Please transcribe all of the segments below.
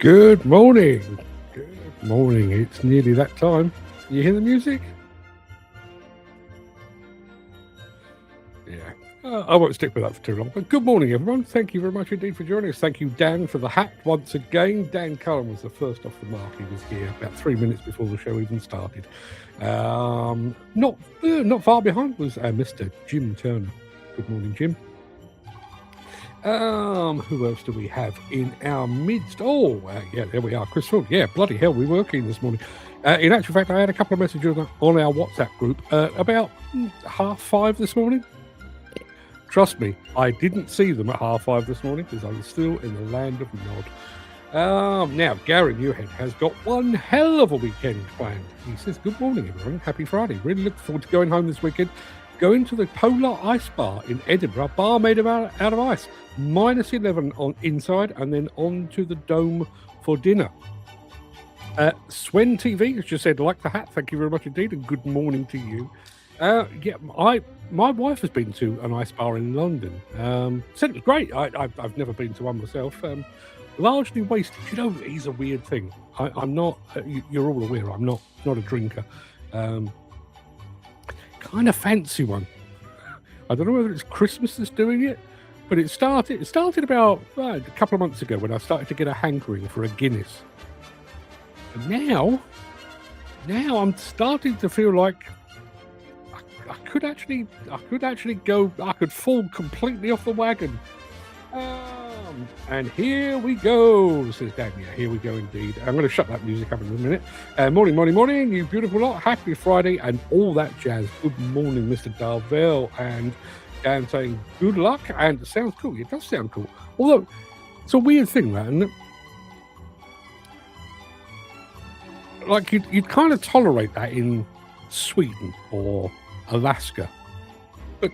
Good morning. Good morning. It's nearly that time. You hear the music? Yeah. I won't stick with that for too long. But good morning, everyone. Thank you very much indeed for joining us. Thank you, Dan, for the hat once again. Dan Cullen was the first off the mark. He was here about 3 minutes before the show even started. Not far behind was Mr. Jim Turner. Good morning, Jim. Who else do we have in our midst? Yeah, there we are. Chris Ford. Yeah, bloody hell, we're working this morning. In actual fact, I had a couple of messages on our WhatsApp group about 5:30 this morning. Trust me, I didn't see them at 5:30 this morning because I was still in the land of Nod. Now, Gary Newhead has got one hell of a weekend planned. He says, good morning, everyone. Happy Friday. Really look forward to going home this weekend. Going to the Polar Ice Bar in Edinburgh, bar made out of ice. -11 on inside, and then on to the Dome for dinner. Swen TV has just said, like the hat, thank you very much indeed, and good morning to you. My wife has been to an ice bar in London. Said it was great. I've never been to one myself. Largely wasted. You know, it's a weird thing. I'm not. You're all aware. I'm not a drinker. Kind of fancy one. I don't know whether it's Christmas that's doing it, but it started about a couple of months ago when I started to get a hankering for a Guinness. And now I'm starting to feel like I could actually go. I could fall completely off the wagon. And here we go, says Dan. Yeah, here we go indeed. I'm going to shut that music up in a minute. Morning, you beautiful lot. Happy Friday and all that jazz. Good morning, Mr. Darvell. And Dan saying good luck. And it sounds cool. It does sound cool. Although, it's a weird thing, that, isn't it? Like, you'd kind of tolerate that in Sweden or Alaska. But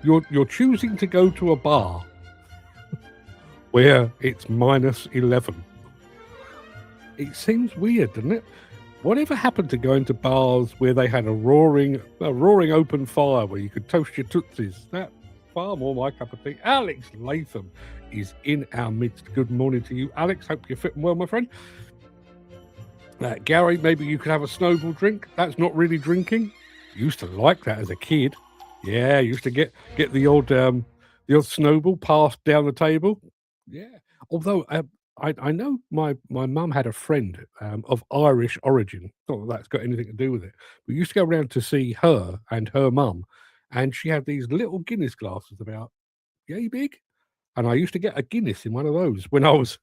you're choosing to go to a bar where it's -11. It seems weird, doesn't it? Whatever happened to going to bars where they had a roaring open fire where you could toast your tootsies? That far more my cup of tea. Alex Latham is in our midst. Good morning to you, Alex. Hope you're fitting well, my friend. Gary, maybe you could have a snowball drink. That's not really drinking. Used to like that as a kid. Yeah, I used to get the odd snowball passed down the table. Yeah, although I know my mum had a friend of Irish origin. Not that that's got anything to do with it. We used to go around to see her and her mum, and she had these little Guinness glasses about yay big, and I used to get a Guinness in one of those when I was,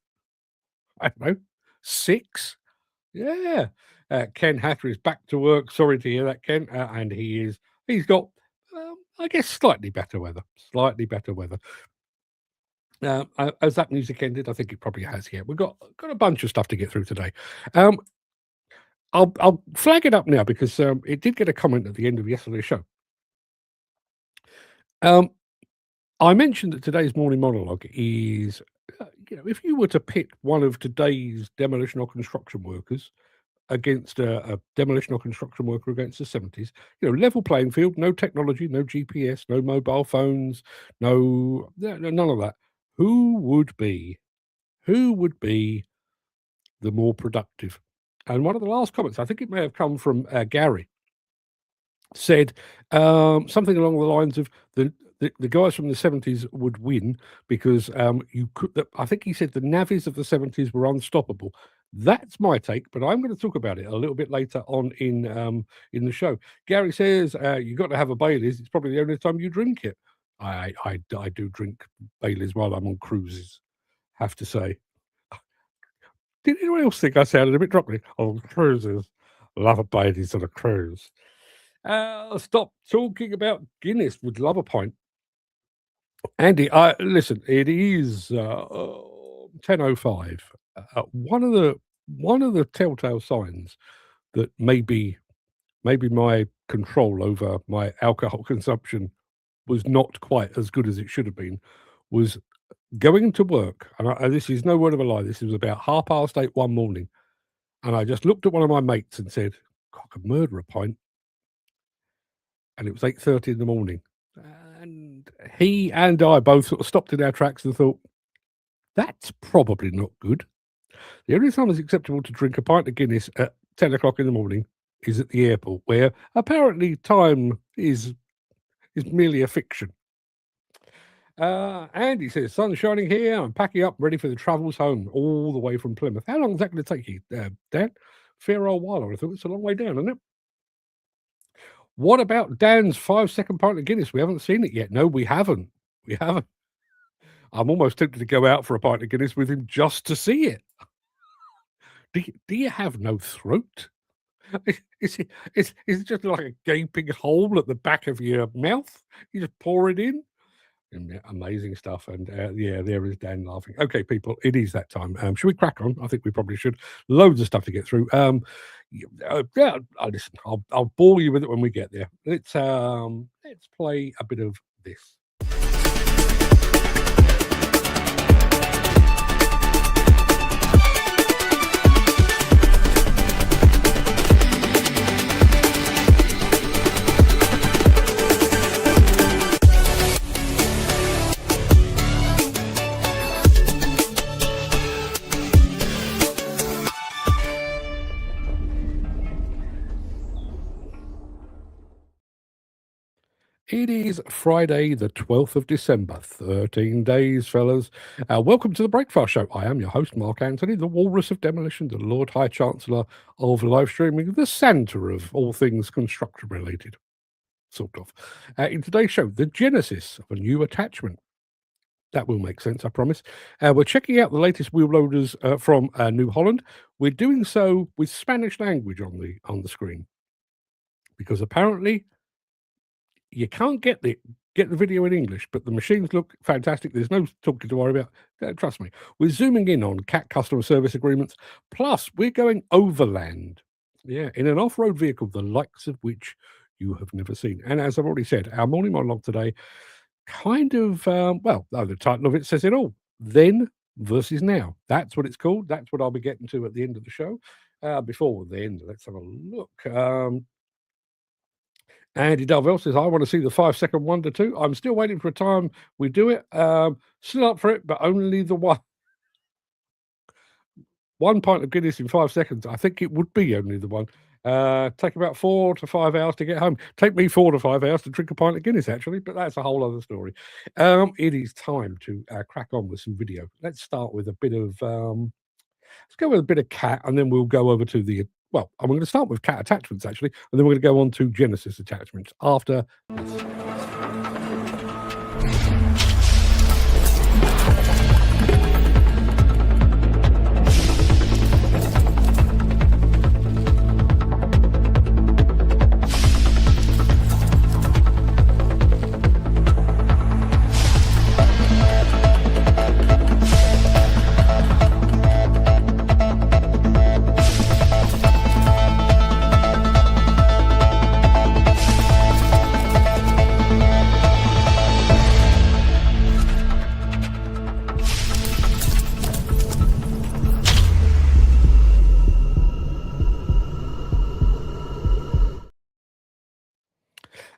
I don't know, 6. Yeah. Ken Hatter is back to work. Sorry to hear that, Ken. And he's got, I guess, slightly better weather. As that music ended, I think it probably has here. We've got a bunch of stuff to get through today. I'll flag it up now because it did get a comment at the end of yesterday's show. I mentioned that today's morning monologue is, if you were to pit one of today's demolition or construction workers against a demolition or construction worker against the 70s, level playing field, no technology, no GPS, no mobile phones, none of that. Who would be the more productive? And one of the last comments, I think it may have come from Gary, said something along the lines of the guys from the 70s would win because you could. I think he said the navvies of the 70s were unstoppable. That's my take, but I'm going to talk about it a little bit later on in the show. Gary says you got to have a Baileys. It's probably the only time you drink it. I do drink Baileys while I'm on cruises, have to say. Did anyone else think I sounded a bit droppy on cruises? Love a Baileys on a cruise. Stop talking about Guinness. Would love a pint. Andy, listen, it is 10:05. One of the telltale signs that maybe my control over my alcohol consumption was not quite as good as it should have been was going to work. And this is no word of a lie. This was about 8:30 one morning, and I just looked at one of my mates and said, "I could murder a pint." And it was 8:30 in the morning. And he and I both sort of stopped in our tracks and thought, that's probably not good. The only time it's acceptable to drink a pint of Guinness at 10 o'clock in the morning is at the airport, where apparently time is merely a fiction. Andy says, sun's shining here. I'm packing up, ready for the travels home, all the way from Plymouth. How long is that going to take you, Dan? Fair old while. I thought it's a long way down, isn't it? What about Dan's 5-second pint of Guinness? We haven't seen it yet. No, we haven't. We haven't. I'm almost tempted to go out for a pint of Guinness with him just to see it. Do you have no throat? Is it just like a gaping hole at the back of your mouth? You just pour it in? Amazing stuff. And yeah, there is Dan laughing. Okay, people, it is that time. Should we crack on? I think we probably should. Loads of stuff to get through. Yeah, listen, I'll bore you with it when we get there. Let's play a bit of this. It is Friday, the 12th of December. 13 days, fellas. Welcome to the Breakfast Show. I am your host, Mark Anthony, the Walrus of Demolition, the Lord High Chancellor of live streaming, the Santa of all things construction related, sort of. In today's show, the genesis of a new attachment. That will make sense, I promise. We're checking out the latest wheel loaders from New Holland. We're doing so with Spanish language on the screen, because apparently you can't get the video in English, but the machines look fantastic. There's no talking to worry about. Trust me. We're zooming in on CAT customer service agreements. Plus, we're going overland. Yeah, in an off-road vehicle, the likes of which you have never seen. And as I've already said, our morning monologue today kind of, the title of it says it all. Then versus now. That's what it's called. That's what I'll be getting to at the end of the show. Before then, let's have a look. Andy Delville says, I want to see the 5-second wonder too. I'm still waiting for a time we do it. Still up for it, but only the one. One pint of Guinness in 5 seconds. I think it would be only the one. Take about 4 to 5 hours to get home. Take me 4 to 5 hours to drink a pint of Guinness, actually, but that's a whole other story. It is time to crack on with some video. Let's start with a bit of, let's go with a bit of CAT, and then we'll go over to the, I'm going to start with CAT attachments, actually, and then we're going to go on to Genesis attachments after this.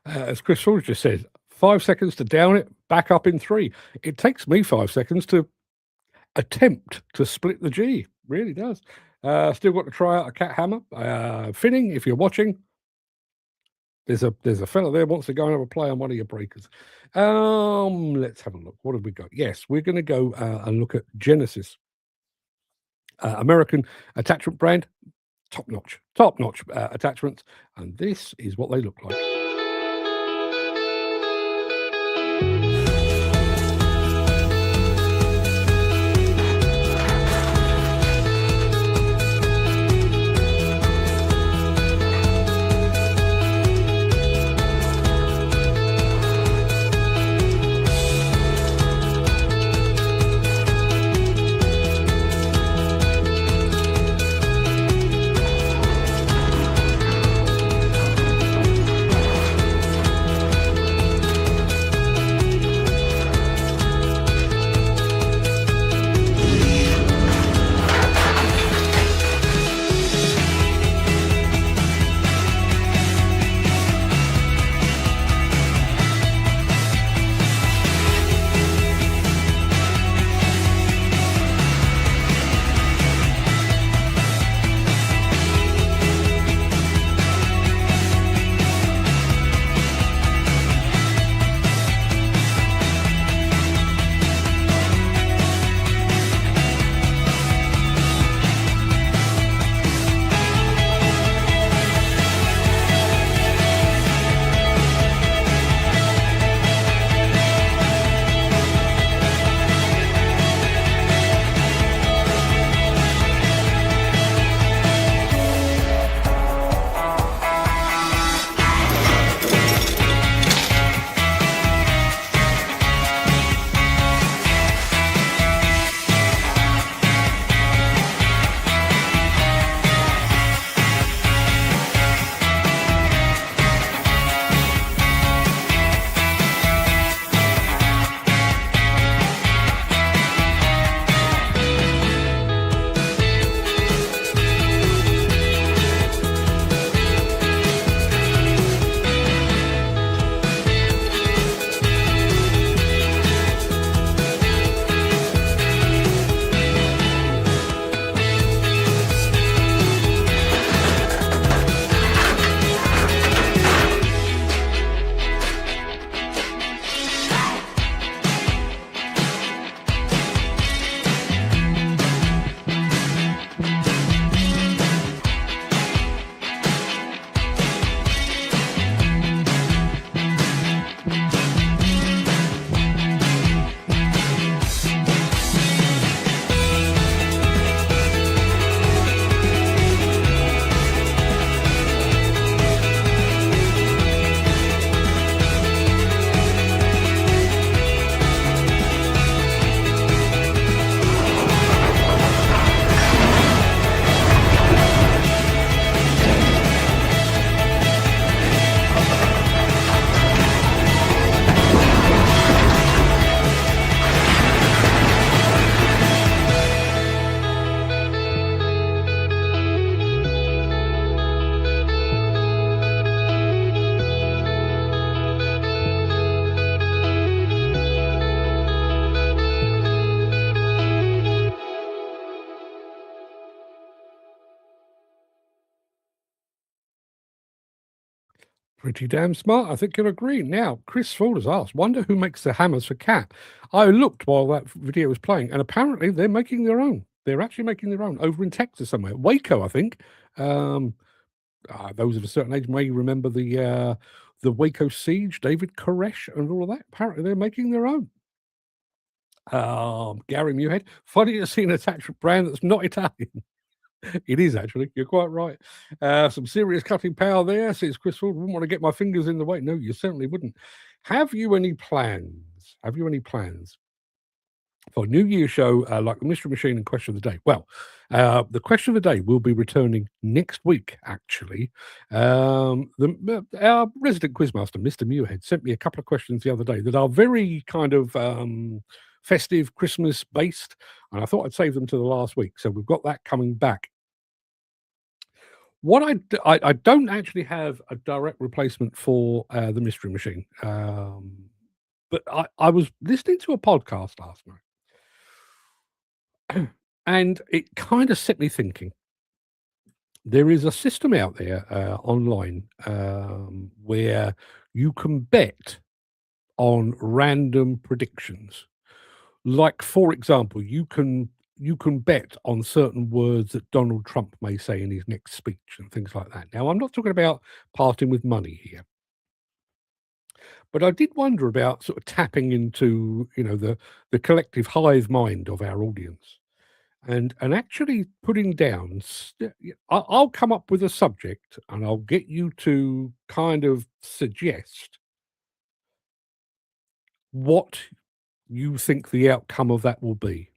As Chris George just said, 5 seconds to down it, back up in 3. It takes me 5 seconds to attempt to split the G. Really does. Still got to try out a cat hammer. Finning, if you're watching, there's a fella there wants to go and have a play on one of your breakers. Let's have a look. What have we got? Yes, we're going to go and look at Genesis. American attachment brand. Top-notch attachments. And this is what they look like. Pretty damn smart. I think you'll agree. Now, Chris Ford has asked, wonder who makes the hammers for Cat. I looked while that video was playing, and apparently they're making their own. They're actually making their own over in Texas somewhere. Waco, I think. Those of a certain age may remember the Waco siege, David Koresh and all of that. Apparently they're making their own. Gary Muirhead, funny to see an attachment brand that's not Italian. It is actually. You're quite right. Some serious cutting power there, says Chris Ford. Wouldn't want to get my fingers in the way. No, you certainly wouldn't. Have you any plans? Have you any plans for a New Year show like the Mystery Machine and Question of the Day? Well, the Question of the Day will be returning next week, actually. Our resident quizmaster, Mr. Muirhead, sent me a couple of questions the other day that are very kind of festive, Christmas based, and I thought I'd save them to the last week. So we've got that coming back. What I don't actually have a direct replacement for the Mystery Machine, but I was listening to a podcast last night, and it kind of set me thinking. There is a system out there online where you can bet on random predictions. Like, for example, you can bet on certain words that Donald Trump may say in his next speech and things like that. Now, I'm not talking about parting with money here, but I did wonder about sort of tapping into, the collective hive mind of our audience and actually putting down. I'll come up with a subject and I'll get you to kind of suggest what you think the outcome of that will be.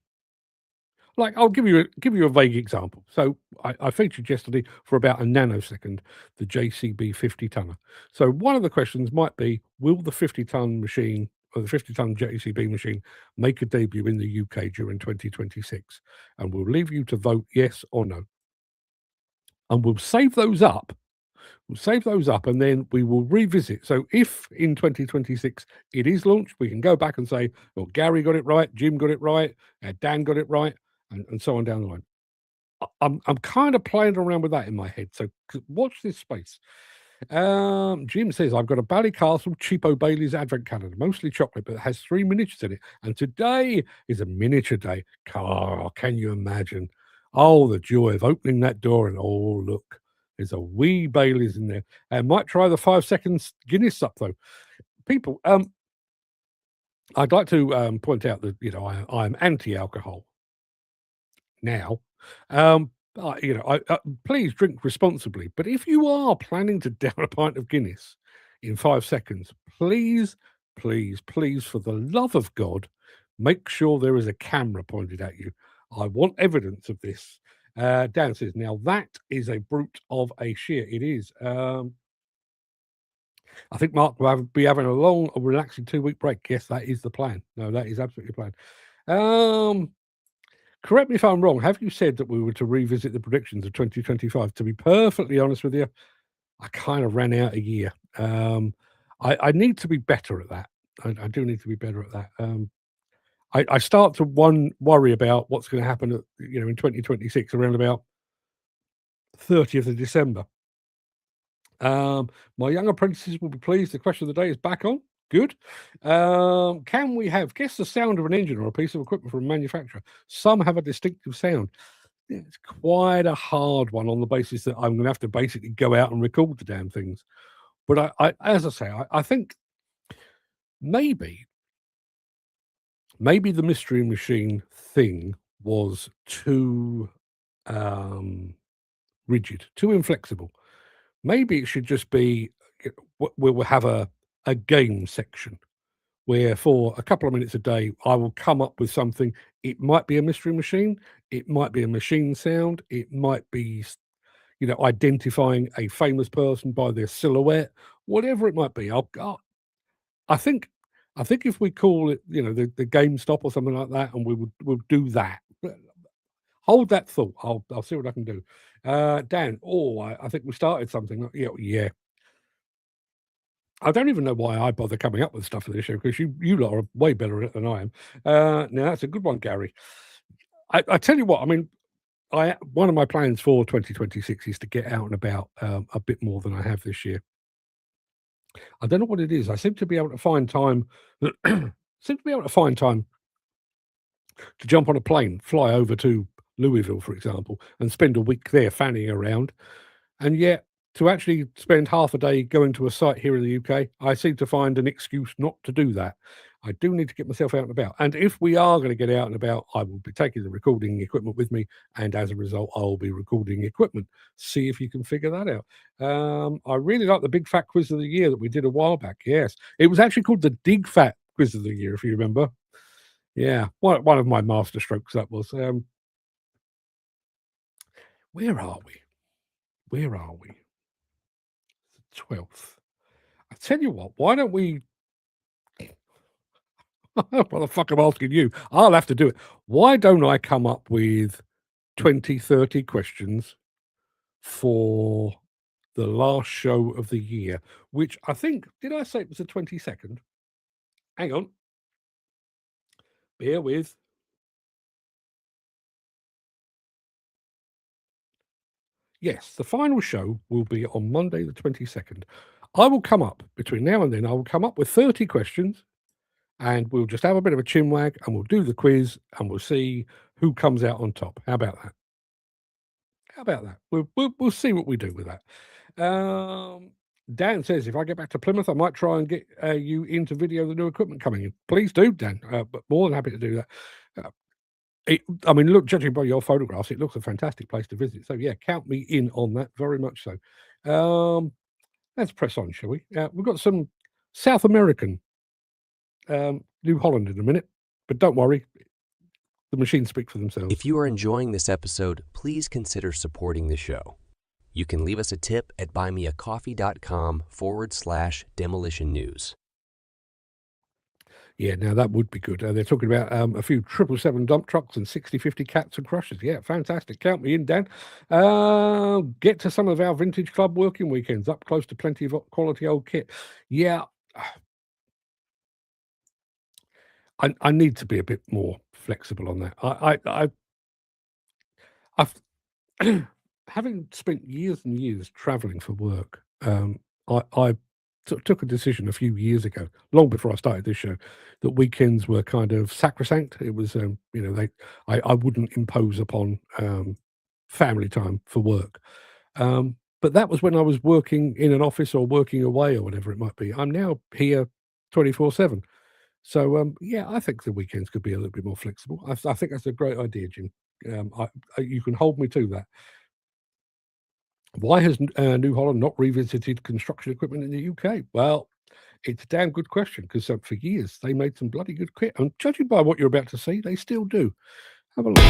Like, I'll give you a vague example. So I featured yesterday for about a nanosecond the JCB 50-tonner. So one of the questions might be, will the 50-ton machine or the 50-ton JCB machine make a debut in the UK during 2026? And we'll leave you to vote yes or no. And we'll save those up. And then we will revisit. So if in 2026 it is launched, we can go back and say, well, Gary got it right, Jim got it right, Dan got it right, and so on down the line. I'm kind of playing around with that in my head. So watch this space. Jim says, I've got a Ballycastle Cheapo Bailey's advent calendar, mostly chocolate, but it has 3 miniatures in it. And today is a miniature day. Can you imagine? Oh, the joy of opening that door and, oh, look, there's a wee Bailey's in there. And might try the 5 seconds Guinness up, though. People, I'd like to point out that, I'm anti-alcohol now. Please drink responsibly. But if you are planning to down a pint of Guinness in 5 seconds, please, please, please, for the love of God, make sure there is a camera pointed at you. I want evidence of this. Dan says, now that is a brute of a shear. It is. I think Mark will be having a long, relaxing 2-week break. Yes, that is the plan. No, that is absolutely the plan. Correct me if I'm wrong. Have you said that we were to revisit the predictions of 2025? To be perfectly honest with you, I kind of ran out a year. I need to be better at that. I do need to be better at that. I start to worry about what's going to happen in 2026 around about 30th of December. My young apprentices will be pleased. The question of the day is back on. Good. Can we guess the sound of an engine or a piece of equipment from a manufacturer? Some have a distinctive sound. It's quite a hard one on the basis that I'm going to have to basically go out and record the damn things. But as I say, I think maybe the Mystery Machine thing was too rigid, too inflexible. Maybe it should just be we'll have a game section where for a couple of minutes a day, I will come up with something. It might be a mystery machine. It might be a machine sound. It might be, identifying a famous person by their silhouette, whatever it might be. I think if we call it, the GameStop or something like that, and we'll do that. Hold that thought. I'll see what I can do. Dan, I think we started something. Yeah. I don't even know why I bother coming up with stuff for this show, because you lot are way better at it than I am. Now that's a good one, Gary. I tell you what, I mean, one of my plans for 2026 is to get out and about a bit more than I have this year. I don't know what it is. I seem to be able to find time seem to be able to find time to jump on a plane, fly over to Louisville, for example, and spend a week there fanning around. And yet, to actually spend half a day going to a site here in the UK, I seem to find an excuse not to do that. I do need to get myself out and about. And if we are going to get out and about, I will be taking the recording equipment with me. And as a result, I'll be recording equipment. See if you can figure that out. I really like the Big Fat Quiz of the Year that we did a while back. Yes. It was actually called the Dig Fat Quiz of the Year, if you remember. Yeah. One of my master strokes, that was. Where are we? Where are we? 12th. I tell you what, why don't we what the fuck I'm asking you? I'll have to do it. Why don't I come up with 20, 30 questions for the last show of the year, which I think, did I say it was the 22nd? Hang on. Bear with. Yes, the final show will be on Monday, the 22nd. I will come up between now and then, I will come up with 30 questions and we'll just have a bit of a chinwag and we'll do the quiz and we'll see who comes out on top. How about that? How about that? We'll see what we do with that. Dan says, if I get back to Plymouth, I might try and get you into video the new equipment coming in. Please do, Dan. But more than happy to do that. I mean, look, judging by your photographs, it looks a fantastic place to visit. So yeah, count me in on that. Very much so. Let's press on, shall we? We've got some South American New Holland in a minute, but don't worry. The machines speak for themselves. If you are enjoying this episode, please consider supporting the show. You can leave us a tip at buymeacoffee.com/demolition news. Yeah, now that would be good. They're talking about a few 777 dump trucks and 60/50 cats and crushers. Yeah, fantastic. Count me in, Dan. Get to some of our vintage club working weekends, up close to plenty of quality old kit. Yeah, I need to be a bit more flexible on that. I've having spent years and years traveling for work, I took a decision a few years ago, long before I started this show, that weekends were kind of sacrosanct. It was, I wouldn't impose upon family time for work. But that was when I was working in an office or working away or whatever it might be. I'm now here 24/7. So, yeah, I think the weekends could be a little bit more flexible. I think that's a great idea, Jim. You can hold me to that. Why has New Holland not revisited construction equipment in the UK? Well, it's a damn good question because for years they made some bloody good kit. And judging by what you're about to see, they still do. Have a look.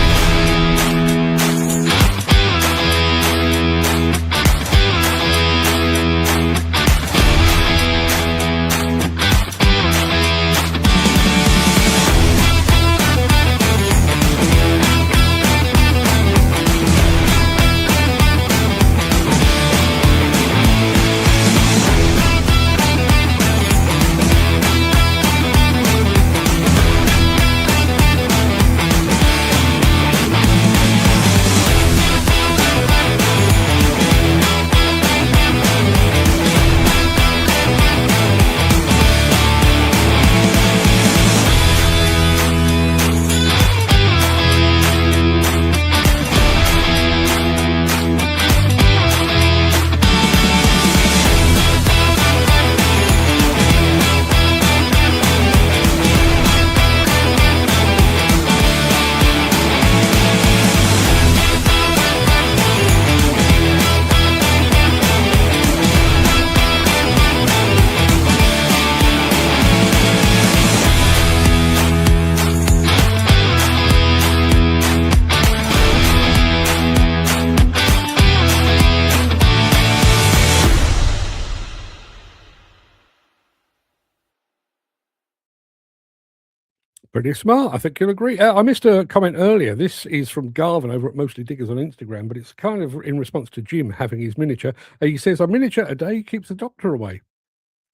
Pretty smart. I think you'll agree. I missed a comment earlier. This is from Garvin over at Mostly Diggers on Instagram, but it's kind of in response to Jim having his miniature. He says, a miniature a day keeps the doctor away.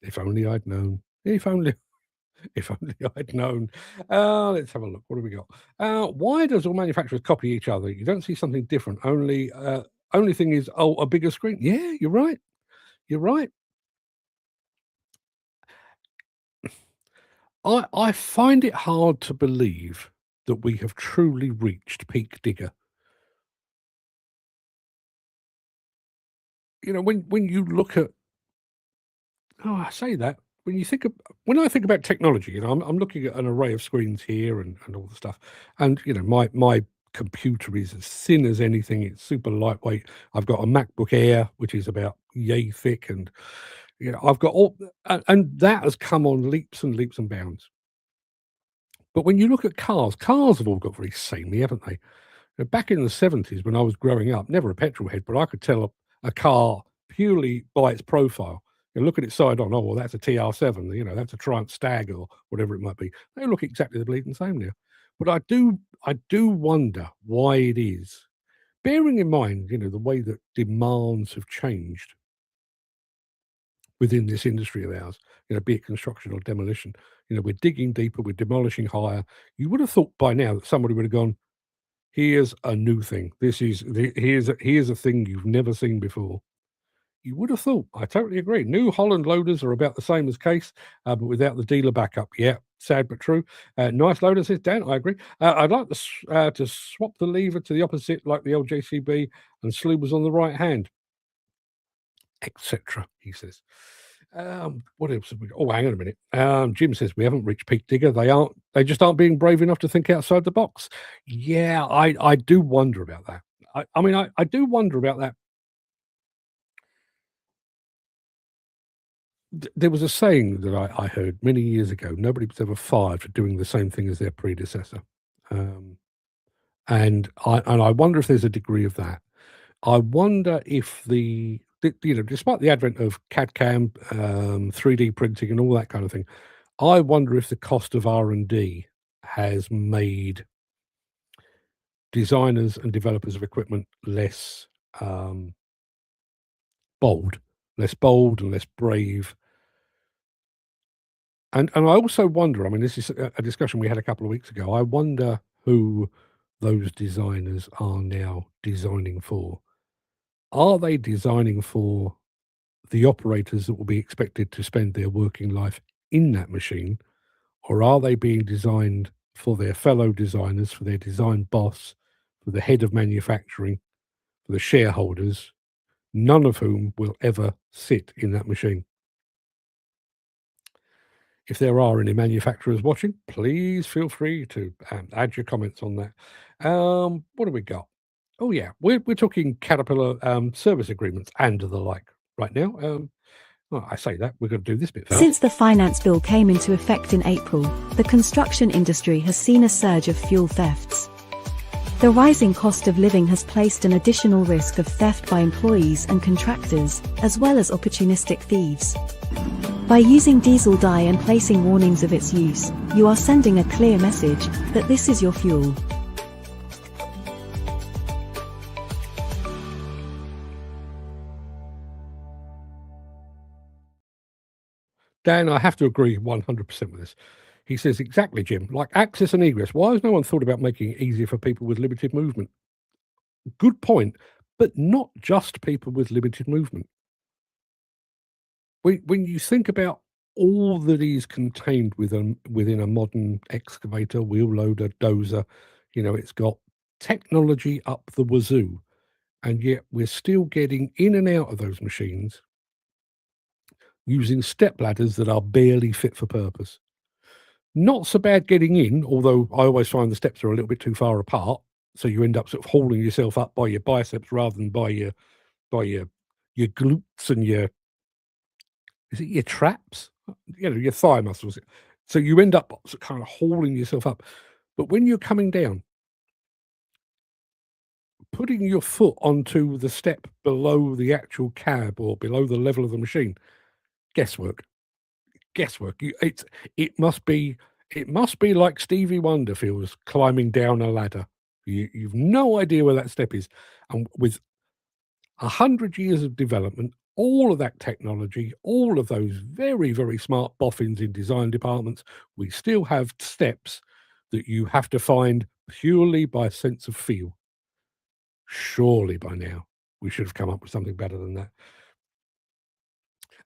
If only I'd known. If only I'd known. Let's have a look. What do we got? Why does all manufacturers copy each other? You don't see something different. Only thing is, a bigger screen. Yeah, you're right. You're right. I find it hard to believe that we have truly reached peak digger. When you look at I say that, when I think about technology, I'm looking at an array of screens here and all the stuff, and, my computer is as thin as anything, it's super lightweight. I've got a MacBook Air, which is about yay thick, and, I've got all and that has come on leaps and leaps and bounds. But when you look at cars have all got very samey, haven't they? Back in the '70s when I was growing up, never a petrol head, but I could tell a car purely by its profile. You look at it side on, "Oh, well, that's a TR7, that's a Triumph Stag," or whatever it might be. They look exactly the bleeding same now. But I do wonder why it is. Bearing in mind, the way that demands have changed within this industry of ours, be it construction or demolition. We're digging deeper, we're demolishing higher. You would have thought by now that somebody would have gone, "Here's a new thing. Here's a thing you've never seen before." You would have thought. I totally agree. New Holland loaders are about the same as Case, but without the dealer backup. Yeah, sad but true. Nice loader, says Dan. I agree. I'd like to swap the lever to the opposite, like the old JCB, and slew was on the right hand, etc. He says. What else have we got? Oh, hang on a minute. Jim says we haven't reached peak digger. They just aren't being brave enough to think outside the box. Yeah, I do wonder about that. I do wonder about that. There was a saying that I heard many years ago. Nobody was ever fired for doing the same thing as their predecessor. Um, and I wonder if there's a degree of that. I wonder if despite the advent of CAD/CAM, 3D printing, and all that kind of thing, I wonder if the cost of R&D has made designers and developers of equipment um, bold, less bold and less brave. And I also wonder, this is a discussion we had a couple of weeks ago. I wonder who those designers are now designing for. Are they designing for the operators that will be expected to spend their working life in that machine, or are they being designed for their fellow designers, for their design boss, for the head of manufacturing, for the shareholders, none of whom will ever sit in that machine? If there are any manufacturers watching, please feel free to add your comments on that. What do we got? Oh yeah, we're talking Caterpillar service agreements and the like right now. Well, I say that we're going to do this bit first. Since the finance bill came into effect in April, the construction industry has seen a surge of fuel thefts. The rising cost of living has placed an additional risk of theft by employees and contractors, as well as opportunistic thieves. By using diesel dye and placing warnings of its use, you are sending a clear message that this is your fuel. Dan, I have to agree 100% with this. He says, exactly, Jim. Like access and egress. Why has no one thought about making it easier for people with limited movement? Good point, but not just people with limited movement. When you think about all that is contained within a modern excavator, wheel loader, dozer, it's got technology up the wazoo, and yet we're still getting in and out of those machines using step ladders that are barely fit for purpose. Not so bad getting in, although I always find the steps are a little bit too far apart, so you end up sort of hauling yourself up by your biceps rather than by your glutes and your traps? Your thigh muscles. So you end up kind of hauling yourself up. But when you're coming down, putting your foot onto the step below the actual cab or below the level of the machine, guesswork. Guesswork. It must be like Stevie Wonder feels climbing down a ladder. You've no idea where that step is. And with 100 years of development, all of that technology, all of those very, very smart boffins in design departments, we still have steps that you have to find purely by sense of feel. Surely by now, we should have come up with something better than that.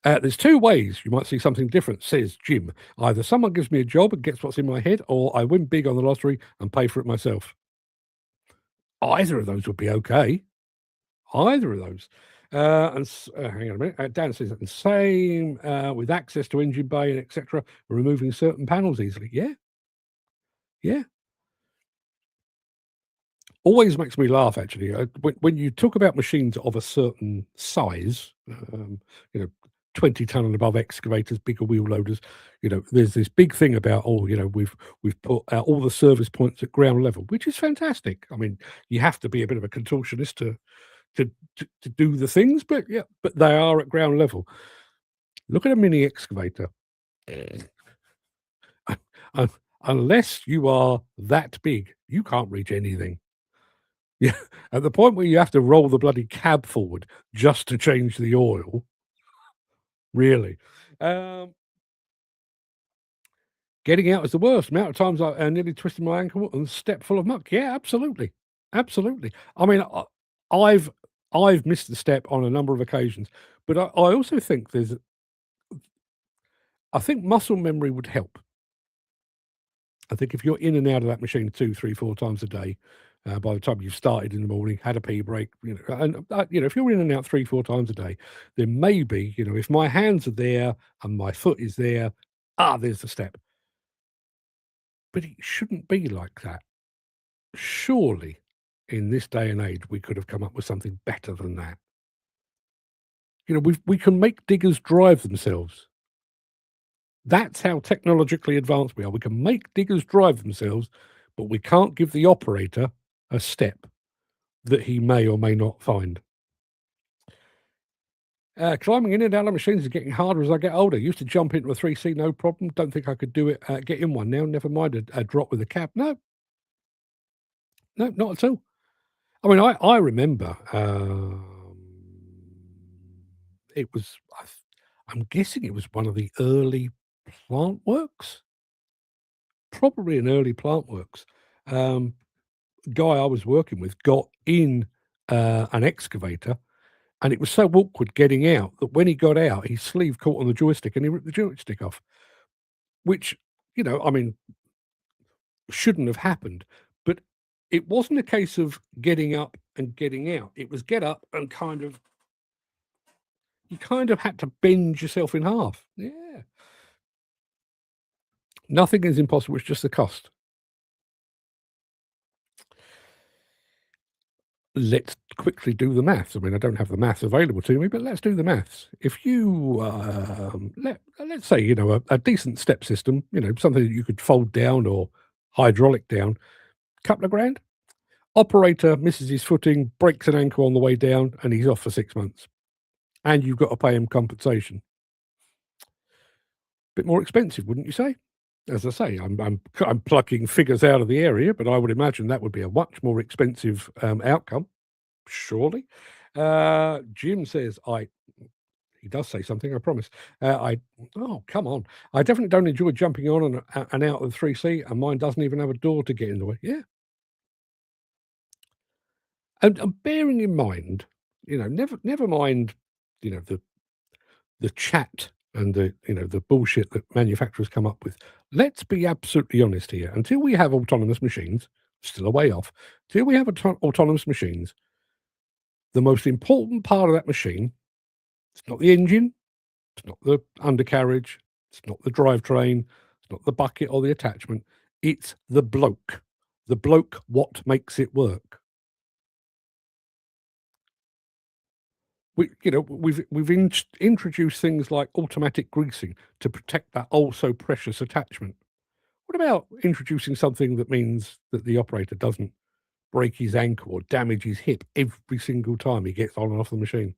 There's two ways you might see something different, says Jim. Either someone gives me a job and gets what's in my head, or I win big on the lottery and pay for it myself. Either of those would be okay. Either of those. Hang on a minute. Dan says the same with access to engine bay and etc. Removing certain panels easily. Yeah. Yeah. Always makes me laugh, actually. When you talk about machines of a certain size, 20 ton and above excavators, bigger wheel loaders, there's this big thing about, we've put all the service points at ground level, which is fantastic. I mean, you have to be a bit of a contortionist to do the things, but they are at ground level. Look at a mini excavator. Unless you are that big, you can't reach anything. Yeah, at the point where you have to roll the bloody cab forward just to change the oil, really. Getting out is the worst. Amount of times I nearly twisted my ankle and step full of muck. Yeah, absolutely, absolutely. I mean, I've missed the step on a number of occasions, but I also think I think muscle memory would help. I think if you're in and out of that machine 2, 3, 4 times a day, by the time you've started in the morning, had a pee break, if you're in and out 3, 4 times a day, then maybe, if my hands are there and my foot is there, there's the step. But it shouldn't be like that. Surely, in this day and age, we could have come up with something better than that. We can make diggers drive themselves. That's how technologically advanced we are. We can make diggers drive themselves, but we can't give the operator a step that he may or may not find. Climbing in and out of machines is getting harder as I get older. Used to jump into a 3C, no problem. Don't think I could do it, get in one now. Never mind a drop with a cab. No, not at all. I mean, I remember it was, I'm guessing it was one of the early plant works. Probably an early plant works. Guy I was working with got in an excavator, and it was so awkward getting out that when he got out, his sleeve caught on the joystick and he ripped the joystick off, which, I mean, shouldn't have happened. But it wasn't a case of getting up and getting out. It was get up and you kind of had to bend yourself in half. Yeah. Nothing is impossible. It's just the cost. Let's quickly do the maths. I mean, I don't have the maths available to me, but let's do the maths. If you, let's say, a decent step system, something that you could fold down or hydraulic down, couple of grand. Operator misses his footing, breaks an ankle on the way down, and he's off for 6 months. And you've got to pay him compensation. Bit more expensive, wouldn't you say? As I say, I'm plucking figures out of the area, but I would imagine that would be a much more expensive outcome, surely. Jim says, he does say something, I promise. Oh, come on. I definitely don't enjoy jumping on and out of the 3C, and mine doesn't even have a door to get in the way. Yeah. And bearing in mind, never mind, the chat and the bullshit that manufacturers come up with. Let's be absolutely honest here. Until we have autonomous machines, still a way off, till we have autonomous machines, the most important part of that machine, it's not the engine, it's not the undercarriage, it's not the drivetrain, it's not the bucket or the attachment, it's the bloke. The bloke, what makes it work. We've introduced things like automatic greasing to protect that also precious attachment. What about introducing something that means that the operator doesn't break his ankle or damage his hip every single time he gets on and off the machine?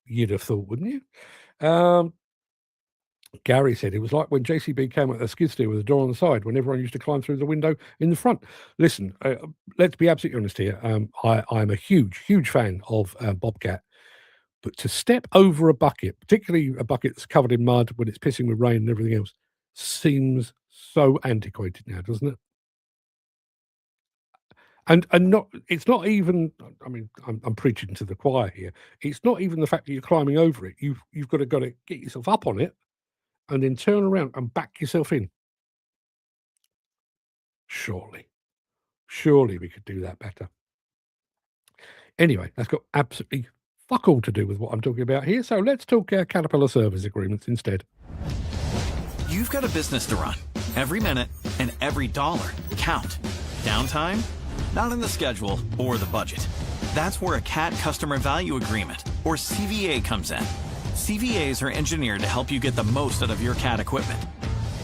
You'd have thought, wouldn't you? Gary said it was like when JCB came out of the skid steer with a door on the side when everyone used to climb through the window in the front. Listen, let's be absolutely honest here. I'm a huge fan of Bobcat, but to step over a bucket, particularly a bucket that's covered in mud when it's pissing with rain and everything else, seems so antiquated now, doesn't it? And not it's not even, I mean, I'm preaching to the choir here. It's not even the fact that you're climbing over it. You've got to get yourself up on it and then turn around and back yourself in. Surely we could do that better. Anyway, that's got absolutely fuck all to do with what I'm talking about here. So let's talk Caterpillar service agreements instead. You've got a business to run. Every minute and every dollar count. Downtime? Not in the schedule or the budget. That's where a CAT Customer Value Agreement, or CVA, comes in. CVAs are engineered to help you get the most out of your CAT equipment.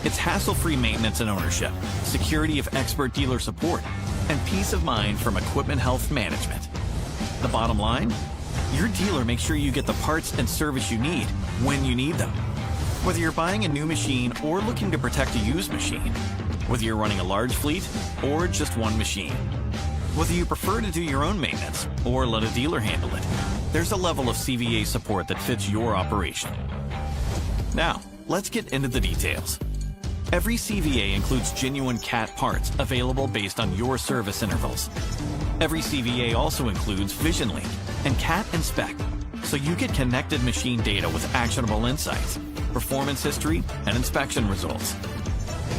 It's hassle-free maintenance and ownership, security of expert dealer support, and peace of mind from equipment health management. The bottom line? Your dealer makes sure you get the parts and service you need when you need them. Whether you're buying a new machine or looking to protect a used machine, whether you're running a large fleet or just one machine, whether you prefer to do your own maintenance or let a dealer handle it, there's a level of CVA support that fits your operation. Now, let's get into the details. Every CVA includes genuine CAT parts available based on your service intervals. Every CVA also includes Vision Link and CAT Inspect, so you get connected machine data with actionable insights, performance history, and inspection results.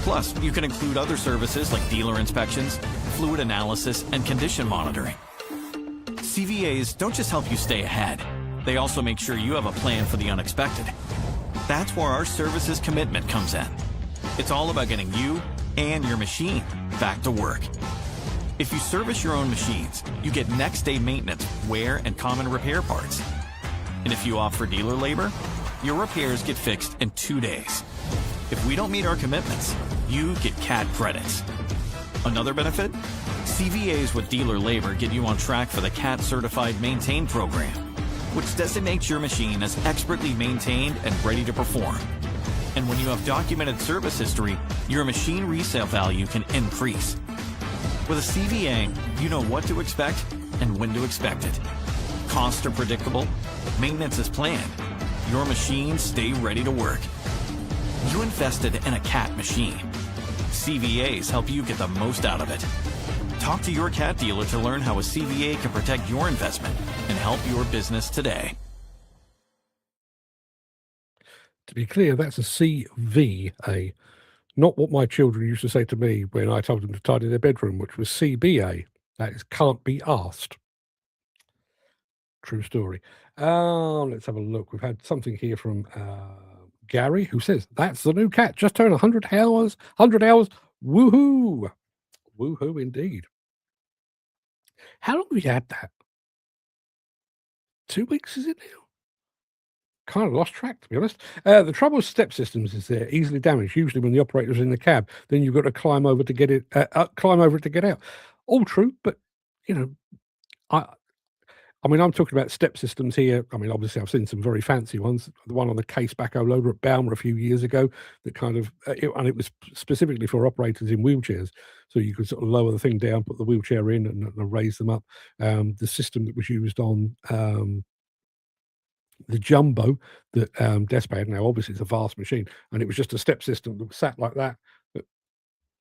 Plus, you can include other services like dealer inspections, fluid analysis, and condition monitoring. CVAs don't just help you stay ahead, they also make sure you have a plan for the unexpected. That's where our services commitment comes in. It's all about getting you and your machine back to work. If you service your own machines, you get next day maintenance, wear, and common repair parts. And if you opt for dealer labor, your repairs get fixed in 2 days. If we don't meet our commitments, you get CAT credits. Another benefit? CVAs with dealer labor get you on track for the CAT Certified Maintain program, which designates your machine as expertly maintained and ready to perform. And when you have documented service history, your machine resale value can increase. With a CVA, you know what to expect and when to expect it. Costs are predictable, maintenance is planned, your machines stay ready to work. You invested in a CAT machine. CVAs help you get the most out of it. Talk to your CAT dealer to learn how a CVA can protect your investment and help your business today. To be clear, that's a CVA, not what my children used to say to me when I told them to tidy their bedroom, which was CBA. That is can't be asked. True story. Let's have a look. We've had something here from Gary, who says, that's the new CAT. Just turned 100 hours. 100 hours. Woohoo. Woohoo indeed. How long have you had that? 2 weeks, is it now? Kind of lost track, to be honest. The trouble with step systems is they're easily damaged, usually when the operator's in the cab. Then you've got to climb over to get it, climb over it to get out. All true, but, you know, I mean, I'm talking about step systems here. I mean, obviously, I've seen some very fancy ones. The one on the case backhoe loader at Balmer a few years ago that kind of, and it was specifically for operators in wheelchairs. So you could sort of lower the thing down, put the wheelchair in and raise them up. The system that was used on the Jumbo that Despa had now, obviously it's a vast machine, and it was just a step system that was sat like that,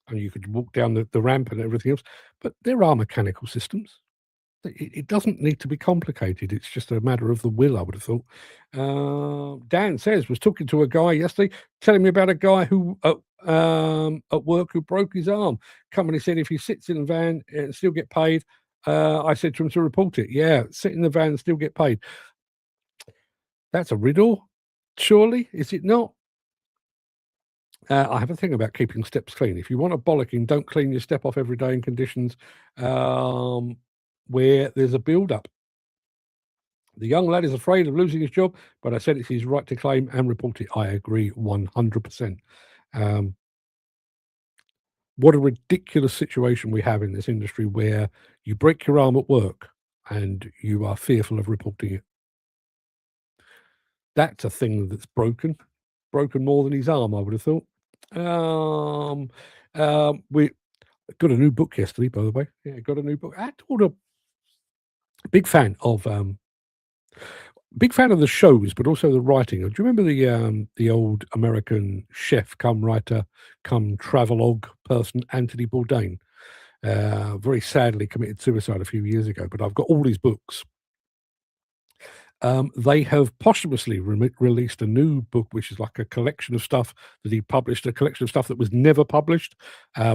and you could walk down the ramp and everything else. But there are mechanical systems. It doesn't need to be complicated. It's just a matter of the will, I would have thought. Dan says, was talking to a guy yesterday, telling me about a guy who at work who broke his arm. Company said if he sits in a van and still get paid. I said to him to report it. Yeah, sit in the van and still get paid. That's a riddle, surely, is it not? I have a thing about keeping steps clean. If you want a bollocking, don't clean your step off every day in conditions where there's a build-up. The young lad is afraid of losing his job, but I said it's his right to claim and report it. I agree 100%. What a ridiculous situation we have in this industry where you break your arm at work and you are fearful of reporting it. That's a thing that's broken more than his arm, I would have thought. We got a new book yesterday, by the way. Yeah, got a new book. I told a big fan of the shows, but also the writing. Do you remember the old American chef, come writer, come travelogue person, Anthony Bourdain? very sadly committed suicide a few years ago, but I've got all his books. They have posthumously released a new book, which is like a collection of stuff that he published, a collection of stuff that was never published,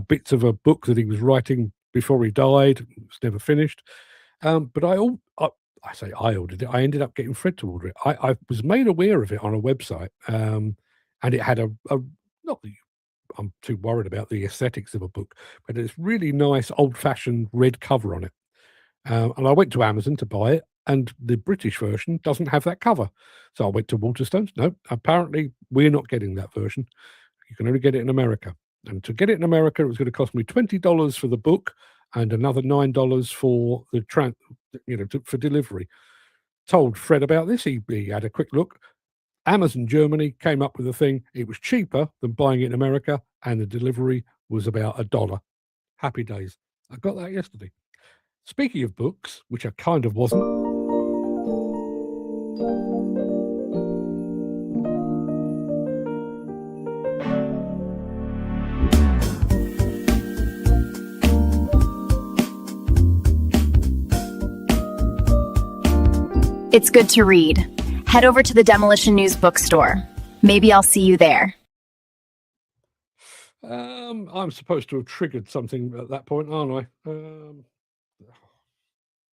bits of a book that he was writing before he died, was never finished. But I say I ordered it. I ended up getting Fred to order it. I was made aware of it on a website, and it had a not that I'm too worried about the aesthetics of a book, but it's really nice old-fashioned red cover on it. And I went to Amazon to buy it, and the British version doesn't have that cover. So I went to Waterstones. No, apparently we're not getting that version. You can only get it in America. And to get it in America, it was going to cost me $20 for the book and another $9 for the for delivery. Told Fred about this. He had a quick look. Amazon Germany came up with a thing. It was cheaper than buying it in America, and the delivery was about $1. Happy days. I got that yesterday. Speaking of books, which I kind of wasn't. It's good to read. Head over to the Demolition News bookstore. Maybe I'll see you there. I'm supposed to have triggered something at that point, aren't I?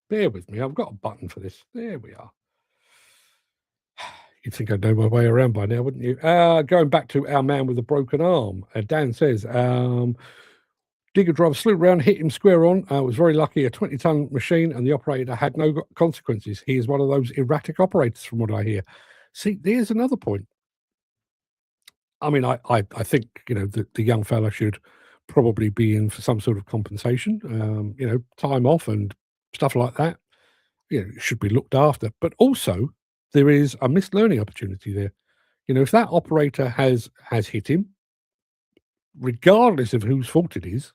Bear with me. I've got a button for this. There we are. You'd think I'd know my way around by now, wouldn't you? Going back to our man with a broken arm. Dan says, digger driver slewed around, hit him square on. Was very lucky, a 20-ton machine, and the operator had no consequences. He is one of those erratic operators, from what I hear. See, there's another point. I mean, I think, the young fella should probably be in for some sort of compensation, time off and stuff like that. Should be looked after. But also, there is a missed learning opportunity there. If that operator has hit him, regardless of whose fault it is,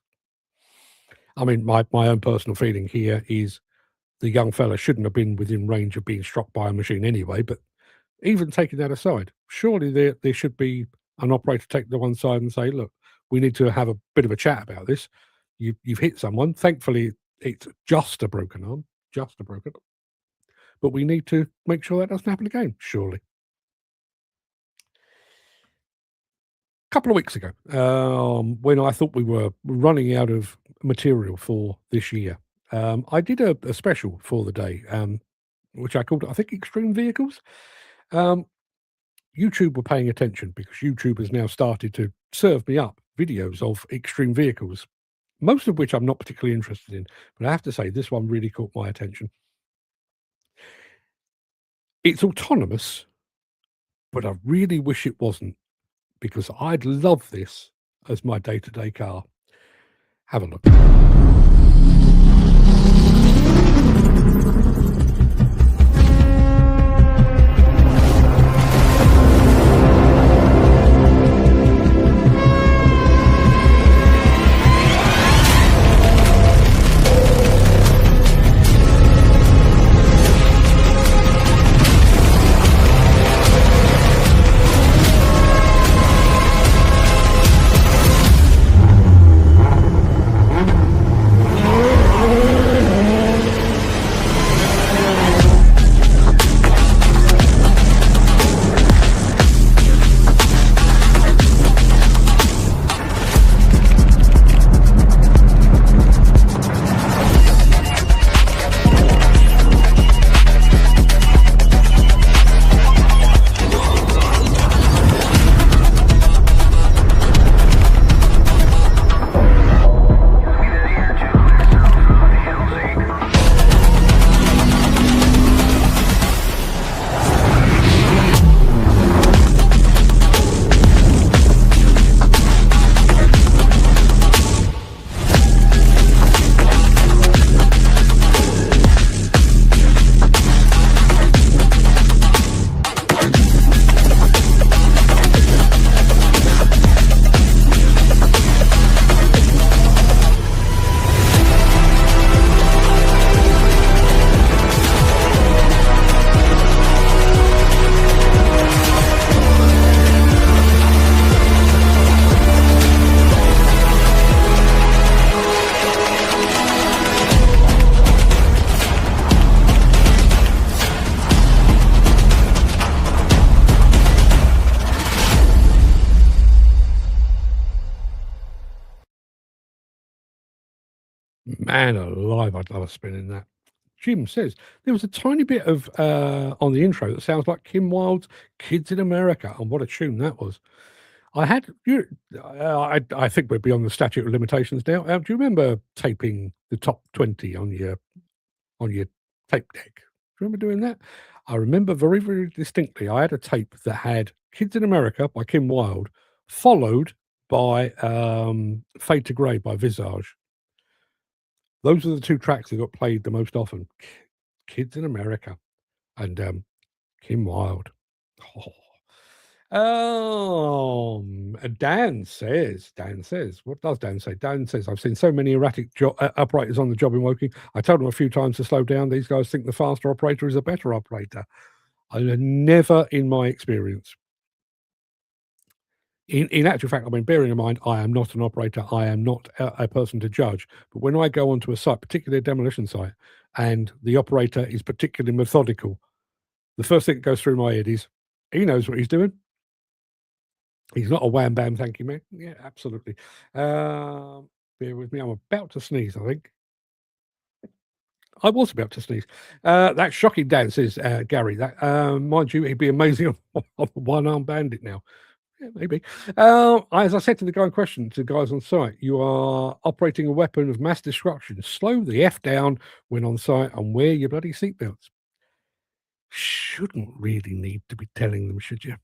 I mean, my own personal feeling here is the young fella shouldn't have been within range of being struck by a machine anyway. But even taking that aside, surely there should be an operator take the one side and say, look, we need to have a bit of a chat about this. You've hit someone. Thankfully, it's just a broken arm, but we need to make sure that doesn't happen again, surely. A couple of weeks ago, when I thought we were running out of material for this year, I did a special for the day, which I called, I think, Extreme Vehicles. YouTube were paying attention because YouTube has now started to serve me up videos of extreme vehicles, most of which I'm not particularly interested in. But I have to say, this one really caught my attention. It's autonomous, but I really wish it wasn't, because I'd love this as my day-to-day car. Have a look. Man alive, I'd love a spin in that. Jim says there was a tiny bit of on the intro that sounds like Kim Wilde's "Kids in America," and what a tune that was. I think we're beyond the statute of limitations now. Do you remember taping the top 20 on your tape deck? Do you remember doing that? I remember very, very distinctly. I had a tape that had "Kids in America" by Kim Wilde, followed by "Fade to Grey" by Visage. Those are the two tracks that got played the most often. "Kids in America" and Kim Wilde. Dan says, what does Dan say? Dan says, I've seen so many erratic operators on the job in Woking. I told them a few times to slow down. These guys think the faster operator is a better operator. I never, in my experience. In actual fact, I mean, bearing in mind, I am not an operator. I am not a person to judge. But when I go onto a site, particularly a demolition site, and the operator is particularly methodical, the first thing that goes through my head is, he knows what he's doing. He's not a wham bam, thank you, man. Yeah, absolutely. Bear with me. I'm about to sneeze, I think. I was about to sneeze. That shocking, Dan, says Gary. That mind you, he'd be amazing on a one-arm bandit now. Yeah, maybe. As I said to the guy in question, to the guys on site, you are operating a weapon of mass destruction. Slow the F down when on site and wear your bloody seatbelts. Shouldn't really need to be telling them, should you?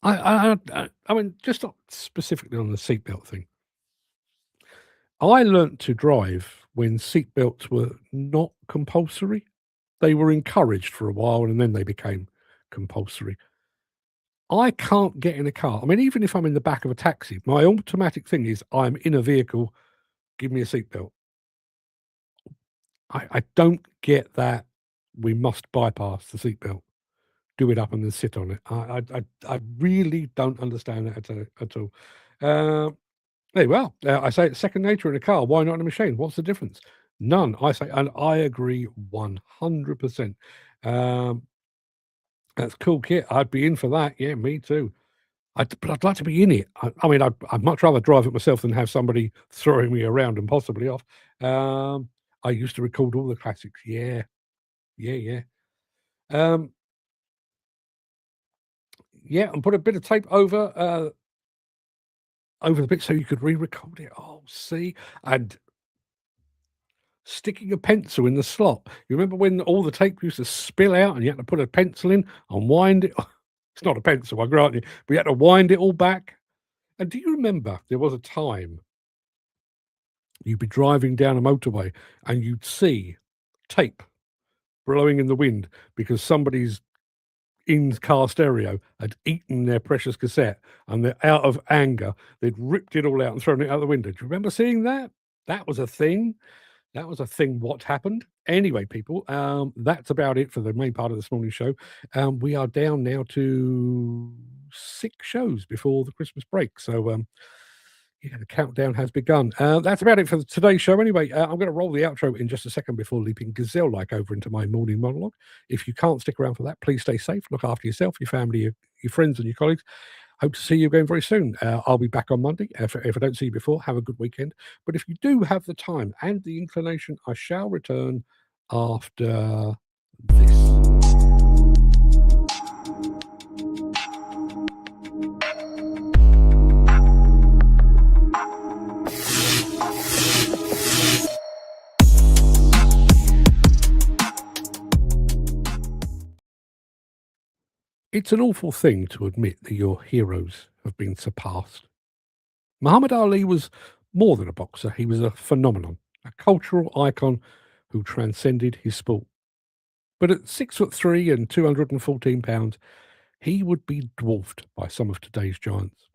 I mean, just not specifically on the seatbelt thing. I learnt to drive when seatbelts were not compulsory. They were encouraged for a while, and then they became compulsory. I can't get in a car. I mean, even if I'm in the back of a taxi, my automatic thing is I'm in a vehicle, give me a seatbelt. I don't get that we must bypass the seatbelt, do it up and then sit on it. I really don't understand that at all. Hey, well, I say it's second nature in a car. Why not in a machine? What's the difference? None. I say, and I agree 100%. That's cool kit. I'd be in for that. Yeah, me too. But I'd like to be in it. I mean, I'd much rather drive it myself than have somebody throwing me around and possibly off. I used to record all the classics. Yeah. Yeah. Yeah, and put a bit of tape over the bit so you could re-record it. Oh, see? And sticking a pencil in the slot. You remember when all the tape used to spill out and you had to put a pencil in and wind it? It's not a pencil, I grant you, but you had to wind it all back. And do you remember there was a time you'd be driving down a motorway and you'd see tape blowing in the wind because somebody's in-car stereo had eaten their precious cassette, and they're out of anger, they'd ripped it all out and thrown it out the window. Do you remember seeing that? That was a thing. That was a thing. What happened? Anyway, people, that's about it for the main part of this morning's show. We are down now to 6 shows before the Christmas break. So, yeah, the countdown has begun. That's about it for today's show. Anyway, I'm going to roll the outro in just a second before leaping gazelle-like over into my morning monologue. If you can't stick around for that, please stay safe. Look after yourself, your family, your friends, and your colleagues. Hope to see you again very soon. I'll be back on Monday. If I don't see you before, have a good weekend. But if you do have the time and the inclination, I shall return after this. It's an awful thing to admit that your heroes have been surpassed. Muhammad Ali was more than a boxer. He was a phenomenon, a cultural icon who transcended his sport. But at 6'3" and 214 pounds, he would be dwarfed by some of today's giants.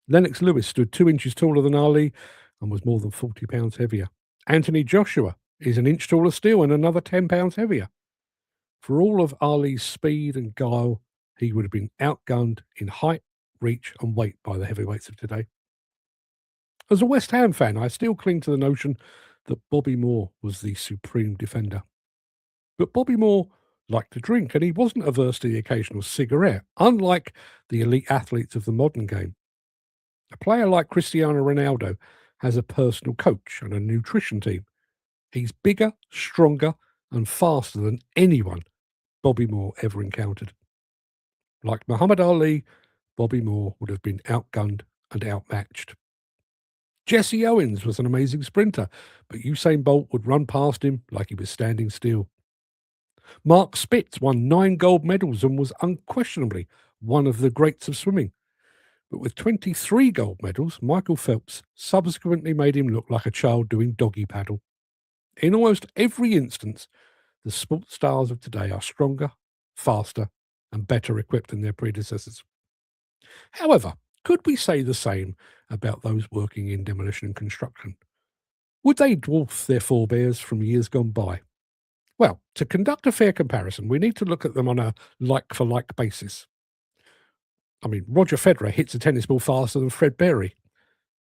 Lennox Lewis stood 2 inches taller than Ali and was more than 40 pounds heavier. Anthony Joshua is an inch taller still and another 10 pounds heavier. For all of Ali's speed and guile, he would have been outgunned in height, reach, and weight by the heavyweights of today. As a West Ham fan, I still cling to the notion that Bobby Moore was the supreme defender. But Bobby Moore liked to drink, and he wasn't averse to the occasional cigarette, unlike the elite athletes of the modern game. A player like Cristiano Ronaldo has a personal coach and a nutrition team. He's bigger, stronger, and faster than anyone Bobby Moore ever encountered. Like Muhammad Ali, Bobby Moore would have been outgunned and outmatched. Jesse Owens was an amazing sprinter, but Usain Bolt would run past him like he was standing still. Mark Spitz won 9 gold medals and was unquestionably one of the greats of swimming. But with 23 gold medals, Michael Phelps subsequently made him look like a child doing doggy paddle. In almost every instance, the sports stars of today are stronger, faster, and better equipped than their predecessors. However, could we say the same about those working in demolition and construction? Would they dwarf their forebears from years gone by? Well, to conduct a fair comparison, we need to look at them on a like-for-like basis. I mean, Roger Federer hits a tennis ball faster than Fred Berry.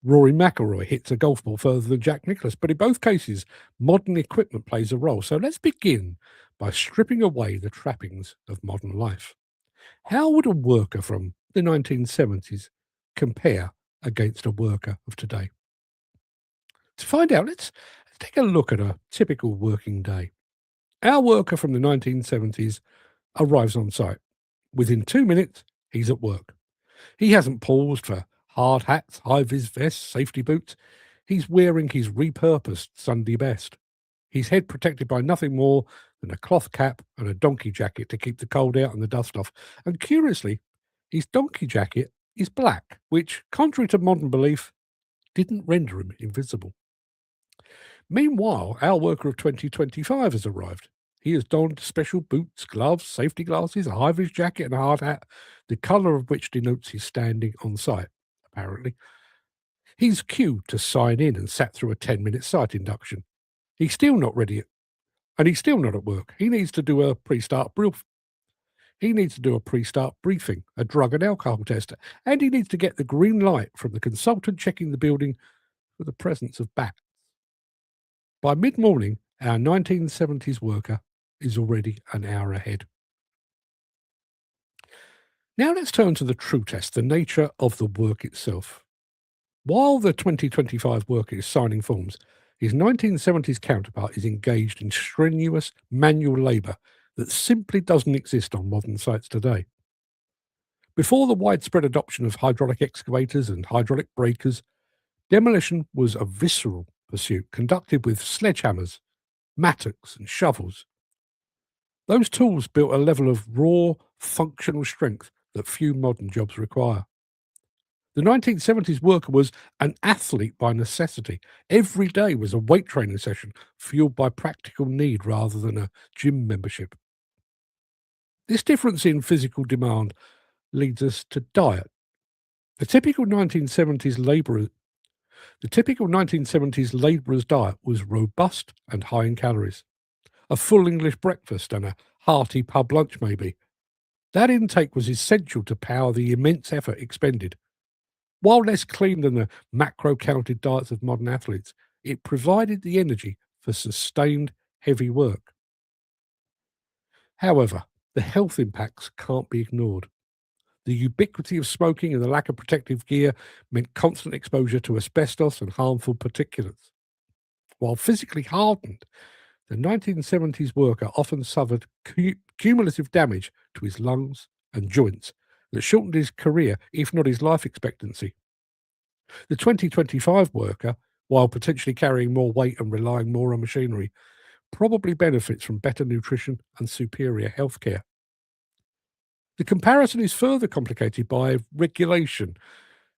Rory McIlroy hits a golf ball further than Jack Nicklaus. But in both cases, modern equipment plays a role. So let's begin by stripping away the trappings of modern life. How would a worker from the 1970s compare against a worker of today? To find out, let's take a look at a typical working day. Our worker from the 1970s arrives on site. Within 2 minutes, he's at work. He hasn't paused for hard hats, high-vis vests, safety boots. He's wearing his repurposed Sunday best. His head protected by nothing more than a cloth cap and a donkey jacket to keep the cold out and the dust off. And curiously, his donkey jacket is black, which, contrary to modern belief, didn't render him invisible. Meanwhile, our worker of 2025 has arrived. He has donned special boots, gloves, safety glasses, a high-vis jacket and a hard hat, the colour of which denotes his standing on site, apparently. He's queued to sign in and sat through a 10-minute site induction. He's still not ready, and he's still not at work. He needs to do a pre-start briefing, a drug and alcohol test, and he needs to get the green light from the consultant checking the building for the presence of bats. By mid-morning, our 1970s worker is already an hour ahead. Now let's turn to the true test, the nature of the work itself. While the 2025 worker is signing forms, his 1970s counterpart is engaged in strenuous manual labour that simply doesn't exist on modern sites today. Before the widespread adoption of hydraulic excavators and hydraulic breakers, demolition was a visceral pursuit conducted with sledgehammers, mattocks and shovels. Those tools built a level of raw, functional strength that few modern jobs require. The 1970s worker was an athlete by necessity. Every day was a weight training session fueled by practical need rather than a gym membership. This difference in physical demand leads us to diet. The typical 1970s labourer's diet was robust and high in calories. A full English breakfast and a hearty pub lunch maybe. That intake was essential to power the immense effort expended. While less clean than the macro-counted diets of modern athletes, it provided the energy for sustained, heavy work. However, the health impacts can't be ignored. The ubiquity of smoking and the lack of protective gear meant constant exposure to asbestos and harmful particulates. While physically hardened, the 1970s worker often suffered cumulative damage to his lungs and joints that shortened his career, if not his life expectancy. The 2025 worker, while potentially carrying more weight and relying more on machinery, probably benefits from better nutrition and superior healthcare. The comparison is further complicated by regulation.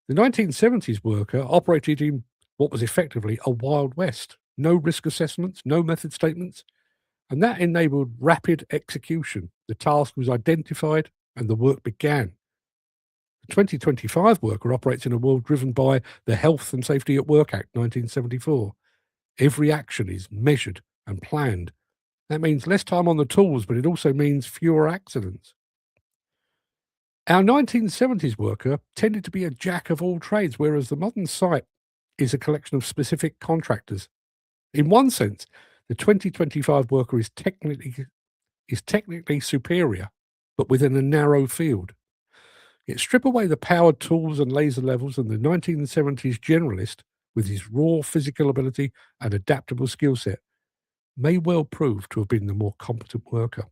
The 1970s worker operated in what was effectively a Wild West. No risk assessments, no method statements, and that enabled rapid execution. The task was identified and the work began. The 2025 worker operates in a world driven by the Health and Safety at Work Act 1974. Every action is measured and planned. That means less time on the tools, but it also means fewer accidents. Our 1970s worker tended to be a jack of all trades, whereas the modern site is a collection of specific contractors. In one sense, the 2025 worker is technically superior, but within a narrow field. Yet strip away the powered tools and laser levels, and the 1970s generalist with his raw physical ability and adaptable skill set, may well prove to have been the more competent worker.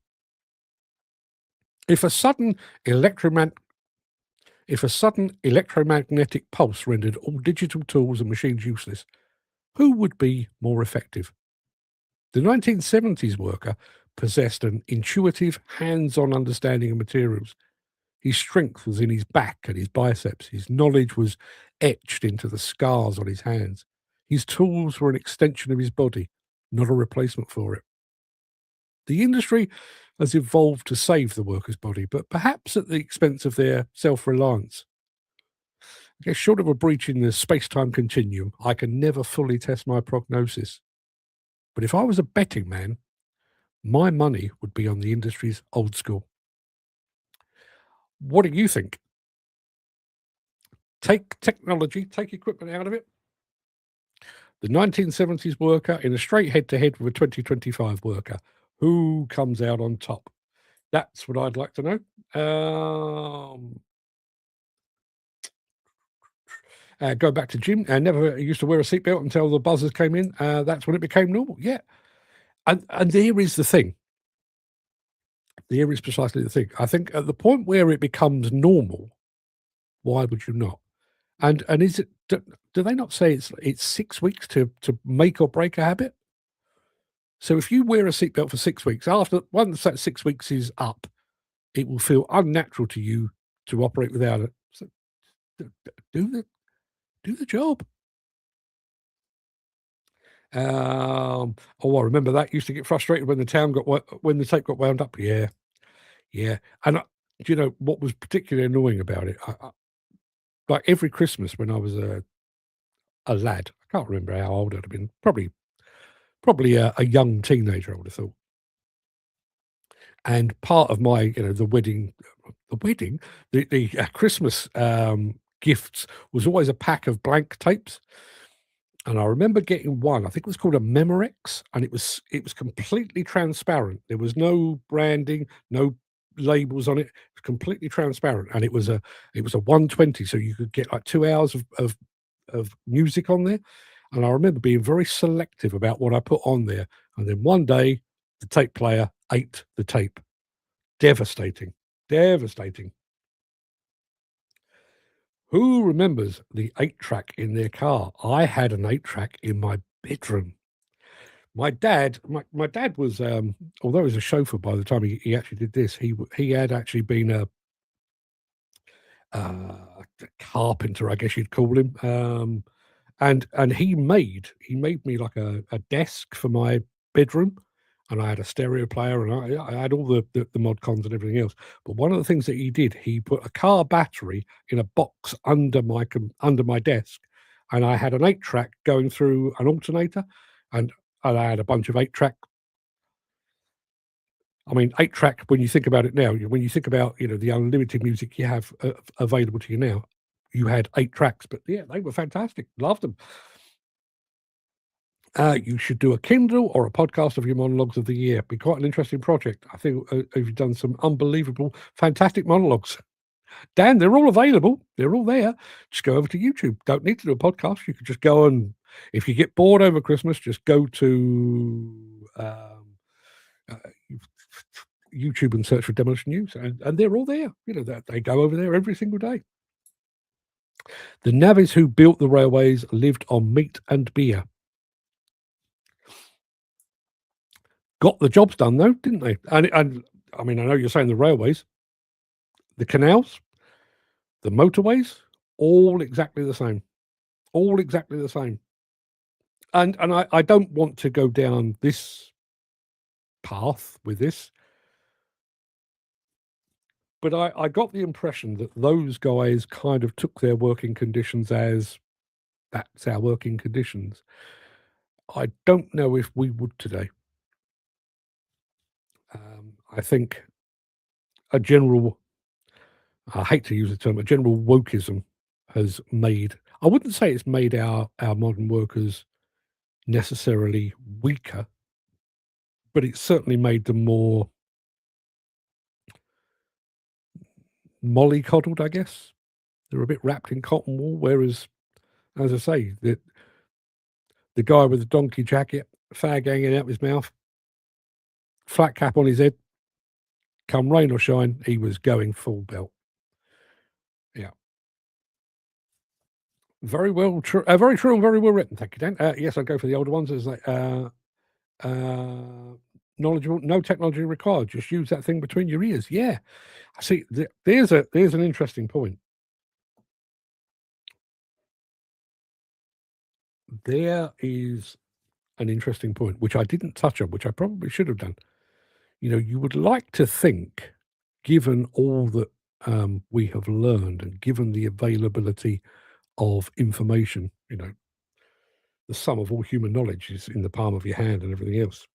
If a sudden electromagnetic pulse rendered all digital tools and machines useless, who would be more effective? The 1970s worker possessed an intuitive, hands-on understanding of materials. His strength was in his back and his biceps. His knowledge was etched into the scars on his hands. His tools were an extension of his body, not a replacement for it. The industry has evolved to save the worker's body, but perhaps at the expense of their self-reliance. I guess short of a breach in the space-time continuum, I can never fully test my prognosis. But if I was a betting man, my money would be on the industry's old school. What do you think? Take technology, take equipment out of it. The 1970s worker in a straight head-to-head with a 2025 worker. Who comes out on top? That's what I'd like to know. Go back to Jim. I never used to wear a seatbelt until the buzzers came in. That's when it became normal. Yeah. And there is the thing. There is precisely the thing. I think at the point where it becomes normal, why would you not? And is it? Do they not say it's 6 weeks to make or break a habit? So if you wear a seatbelt for 6 weeks, once that 6 weeks is up, it will feel unnatural to you to operate without it. So do the job. I remember that used to get frustrated when the tape got wound up. Yeah. And do you know what was particularly annoying about it? Like every Christmas when I was a lad, I can't remember how old I'd have been. Probably a young teenager, I would have thought. And part of my, the Christmas gifts was always a pack of blank tapes. And I remember getting one, I think it was called a Memorex, and it was completely transparent. There was no branding, no labels on it. It was completely transparent, and it was a 120, so you could get like 2 hours of music on there. And I remember being very selective about what I put on there. And then one day, the tape player ate the tape. Devastating. Who remembers the 8-track in their car? I had an 8-track in my bedroom. My dad was, although he was a chauffeur by the time he actually did this, he had actually been a carpenter, I guess you'd call him. And he made me like a desk for my bedroom, and I had a stereo player, and I had all the mod cons and everything else. But one of the things that he did, he put a car battery in a box under my desk, and I had an 8-track going through an alternator, and I had a bunch of 8-track. I mean, 8-track, when you think about it now, when you think about, the unlimited music you have available to you now, you had 8 tracks, but yeah, they were fantastic. Loved them. You should do a Kindle or a podcast of your monologues of the year. Be quite an interesting project. I think you've done some unbelievable, fantastic monologues. Dan, they're all available. They're all there. Just go over to YouTube. Don't need to do a podcast. You could just go and, if you get bored over Christmas, just go to YouTube and search for Demolition News, and they're all there. They go over there every single day. The navvies who built the railways lived on meat and beer. Got the jobs done, though, didn't they? And I mean, I know you're saying the railways, the canals, the motorways, all exactly the same. All exactly the same. And I don't want to go down this path with this, but I got the impression that those guys kind of took their working conditions as, that's our working conditions. I don't know if we would today. I think a general, I hate to use the term, a general wokeism has made, I wouldn't say it's made our modern workers necessarily weaker, but it's certainly made them more mollycoddled, I guess. They're a bit wrapped in cotton wool, whereas, as I say, that the guy with the donkey jacket, fag hanging out of his mouth, flat cap on his head. Come rain or shine, he was going full belt. Yeah. Very well, very true and very well written. Thank you, Dan. Yes, I'd go for the older ones as knowledgeable. No technology required. Just use that thing between your ears. Yeah. See, there's an interesting point. There is an interesting point, which I didn't touch on, which I probably should have done. You would like to think, given all that we have learned and given the availability of information, the sum of all human knowledge is in the palm of your hand and everything else.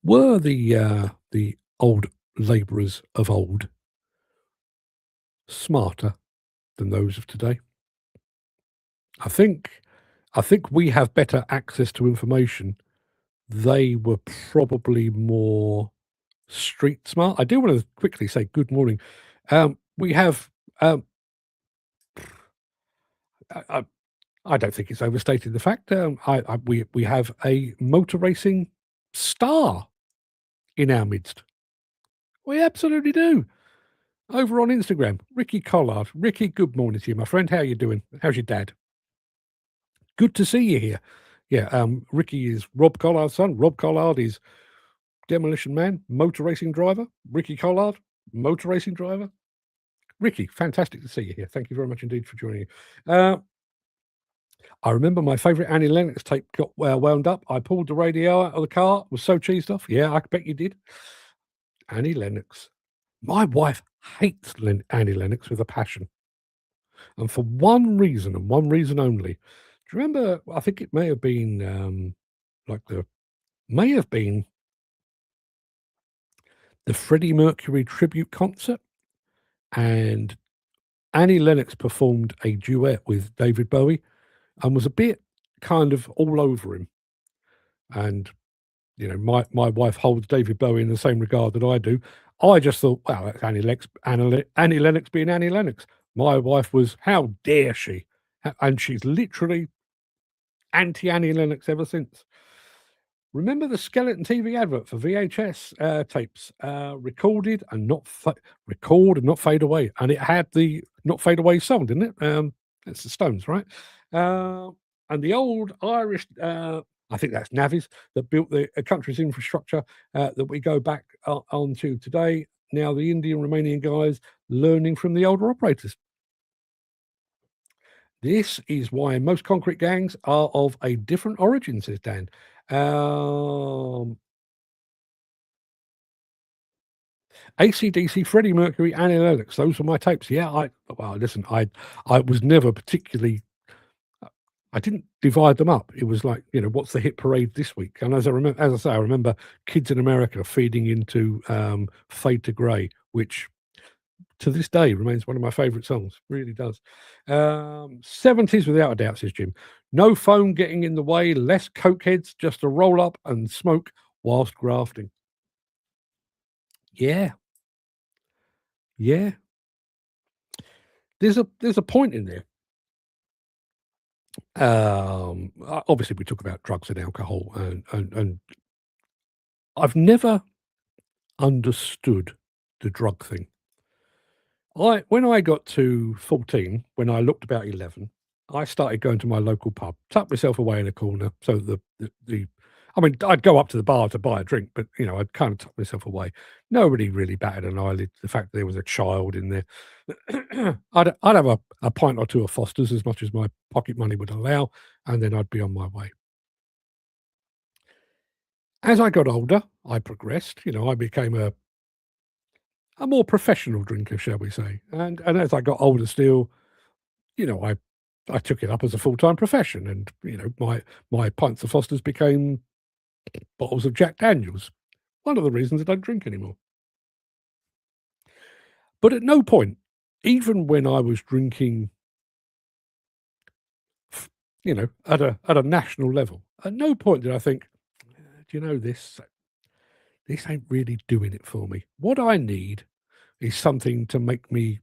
Were the old labourers of old smarter than those of today? I think we have better access to information. They were probably more street smart. I do want to quickly say good morning. We have I don't think it's overstated the fact. We have a motor racing star in our midst. We absolutely do. Over on Instagram, Ricky Collard. Ricky, good morning to you, my friend. How you doing? How's your dad? Good to see you here. Yeah, Ricky is Rob Collard's son. Rob Collard is Demolition Man, motor racing driver. Ricky Collard, motor racing driver. Ricky, fantastic to see you here. Thank you very much indeed for joining me. I remember my favourite Annie Lennox tape got wound up. I pulled the radio out of the car, was so cheesed off. Yeah, I bet you did. Annie Lennox. My wife hates Annie Lennox with a passion. And for one reason and one reason only. Do you remember, I think it may have been the Freddie Mercury tribute concert, and Annie Lennox performed a duet with David Bowie and was a bit kind of all over him. And, my wife holds David Bowie in the same regard that I do. I just thought, well, that's Annie Lennox being Annie Lennox. My wife was, how dare she? And she's literally anti-Annie Lennox ever since. Remember the skeleton TV advert for VHS tapes, recorded and not record and not fade away, and it had the not fade away song, didn't it? It's the Stones, right? And the old Irish, I think that's navvies that built the country's infrastructure that we go back onto today. Now the Indian, Romanian guys learning from the older operators. This is why most concrete gangs are of a different origin, says Dan. AC/DC, Freddie Mercury, Annie Lennox. Those were my tapes. Yeah, listen, I was never particularly. I didn't divide them up. It was like, what's the hit parade this week? And as I say, I remember Kids in America feeding into Fade to Grey, which to this day remains one of my favourite songs. Really does. 70s without a doubt, says Jim. No phone getting in the way, less cokeheads, just a roll up and smoke whilst grafting. Yeah. Yeah. There's a point in there. Obviously we talk about drugs and alcohol and I've never understood the drug thing. When I got to 14, when I looked about 11, I started going to my local pub, tucked myself away in a corner. So I'd go up to the bar to buy a drink, but I'd kind of tuck myself away. Nobody really batted an eyelid. The fact that there was a child in there, I'd have a pint or two of Foster's as much as my pocket money would allow, and then I'd be on my way. As I got older, I progressed. I became a more professional drinker, shall we say? And as I got older, still, I took it up as a full-time profession, and my pints of Foster's became bottles of Jack Daniels. One of the reasons I don't drink anymore. But at no point, even when I was drinking, at a national level, at no point did I think, do you know this ain't really doing it for me. What I need is something to make me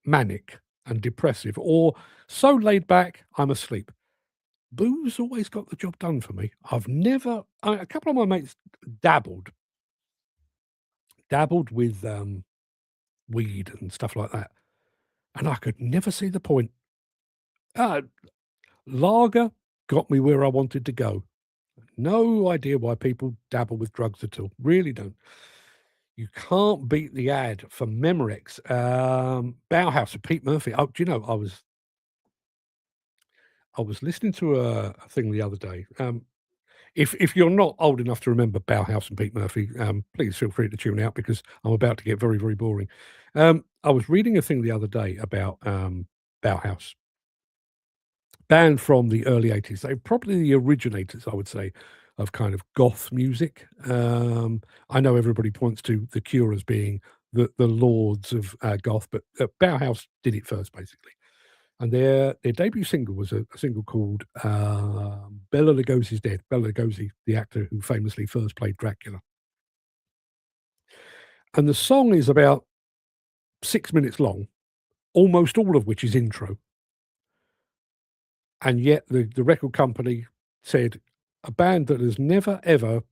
manic and depressive, or so laid back I'm asleep. booze always got the job done for me. I've never, a couple of my mates dabbled with weed and stuff like that, and I could never see the point. Lager got me where I wanted to go. No idea why people dabble with drugs at all. Really don't. You can't beat the ad for Memorex. Bauhaus with Pete Murphy. Oh, do you know, I was listening to a thing the other day. If you're not old enough to remember Bauhaus and Pete Murphy, please feel free to tune out because I'm about to get very, very boring. I was reading a thing the other day about Bauhaus, band from the early 80s. They're probably the originators, I would say, of kind of goth music. I know everybody points to The Cure as being the lords of goth, but Bauhaus did it first, basically. And their debut single was a single called Bela Lugosi's Dead. Bela Lugosi, the actor who famously first played Dracula. And the song is about 6 minutes long, almost all of which is intro. And yet the record company said a band that has never, ever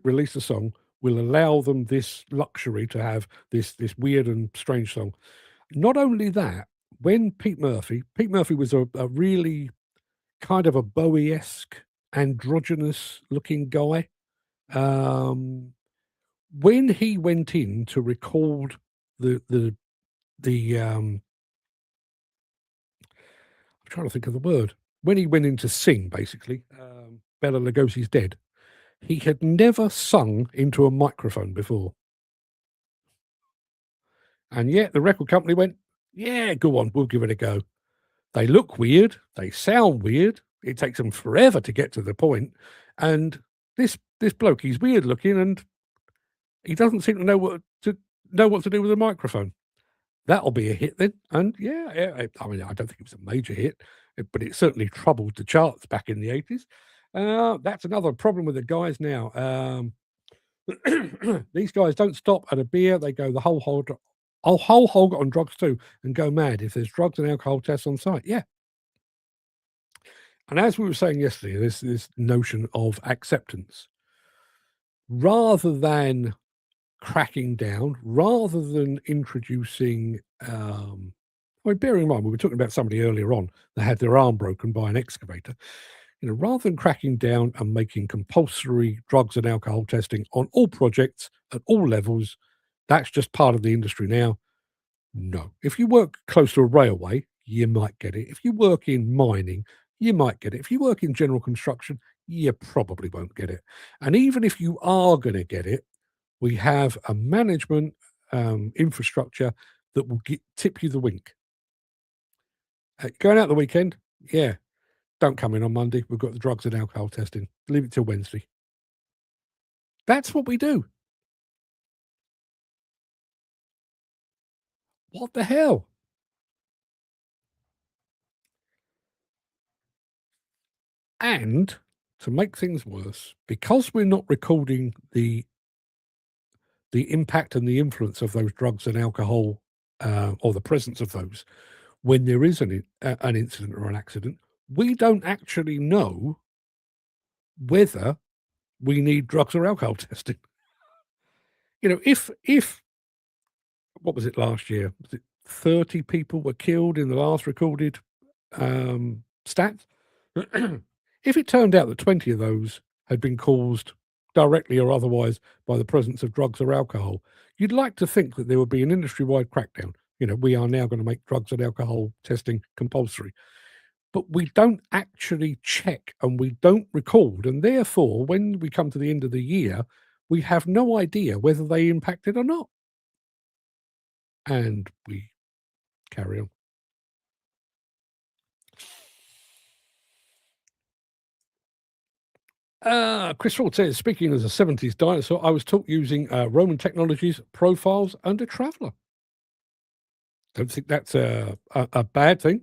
released a song will allow them this luxury to have this weird and strange song. Not only that, when Pete Murphy was a really kind of a Bowie-esque, androgynous looking guy. When he went in to record the I'm trying to think of the word. When he went in to sing, basically, Bela Lugosi's Dead, he had never sung into a microphone before. And yet the record company went, yeah, go on, we'll give it a go. They look weird. They sound weird. It takes them forever to get to the point. And this bloke, he's weird looking and he doesn't seem to know what to do with a microphone. That'll be a hit then. And yeah, I mean, I don't think it was a major hit, but it certainly troubled the charts back in the 80s. That's another problem with the guys now. These guys don't stop at a beer. They go the whole hog on drugs too and go mad if there's drugs and alcohol tests on site. Yeah. And as we were saying yesterday, this notion of acceptance. Rather than cracking down, rather than introducing, bearing in mind, we were talking about somebody earlier on that had their arm broken by an excavator. Rather than cracking down and making compulsory drugs and alcohol testing on all projects at all levels, that's just part of the industry now. No. If you work close to a railway, you might get it. If you work in mining, you might get it. If you work in general construction, you probably won't get it. And even if you are going to get it, we have a management infrastructure that will tip you the wink. Going out the weekend, yeah, don't come in on Monday. We've got the drugs and alcohol testing. Leave it till Wednesday. That's what we do. What the hell? And to make things worse, because we're not recording the impact and the influence of those drugs and alcohol, or the presence of those, when there is an incident or an accident, we don't actually know whether we need drugs or alcohol testing. If what was it last year? Was it 30 people were killed in the last recorded stats? If it turned out that 20 of those had been caused directly or otherwise by the presence of drugs or alcohol, you'd like to think that there would be an industry-wide crackdown. We are now going to make drugs and alcohol testing compulsory. But we don't actually check and we don't record. And therefore, when we come to the end of the year, we have no idea whether they impacted or not. And we carry on. Chris Ford says, speaking as a 70s dinosaur, I was taught using Roman technologies, profiles, and a traveller. Don't think that's a bad thing.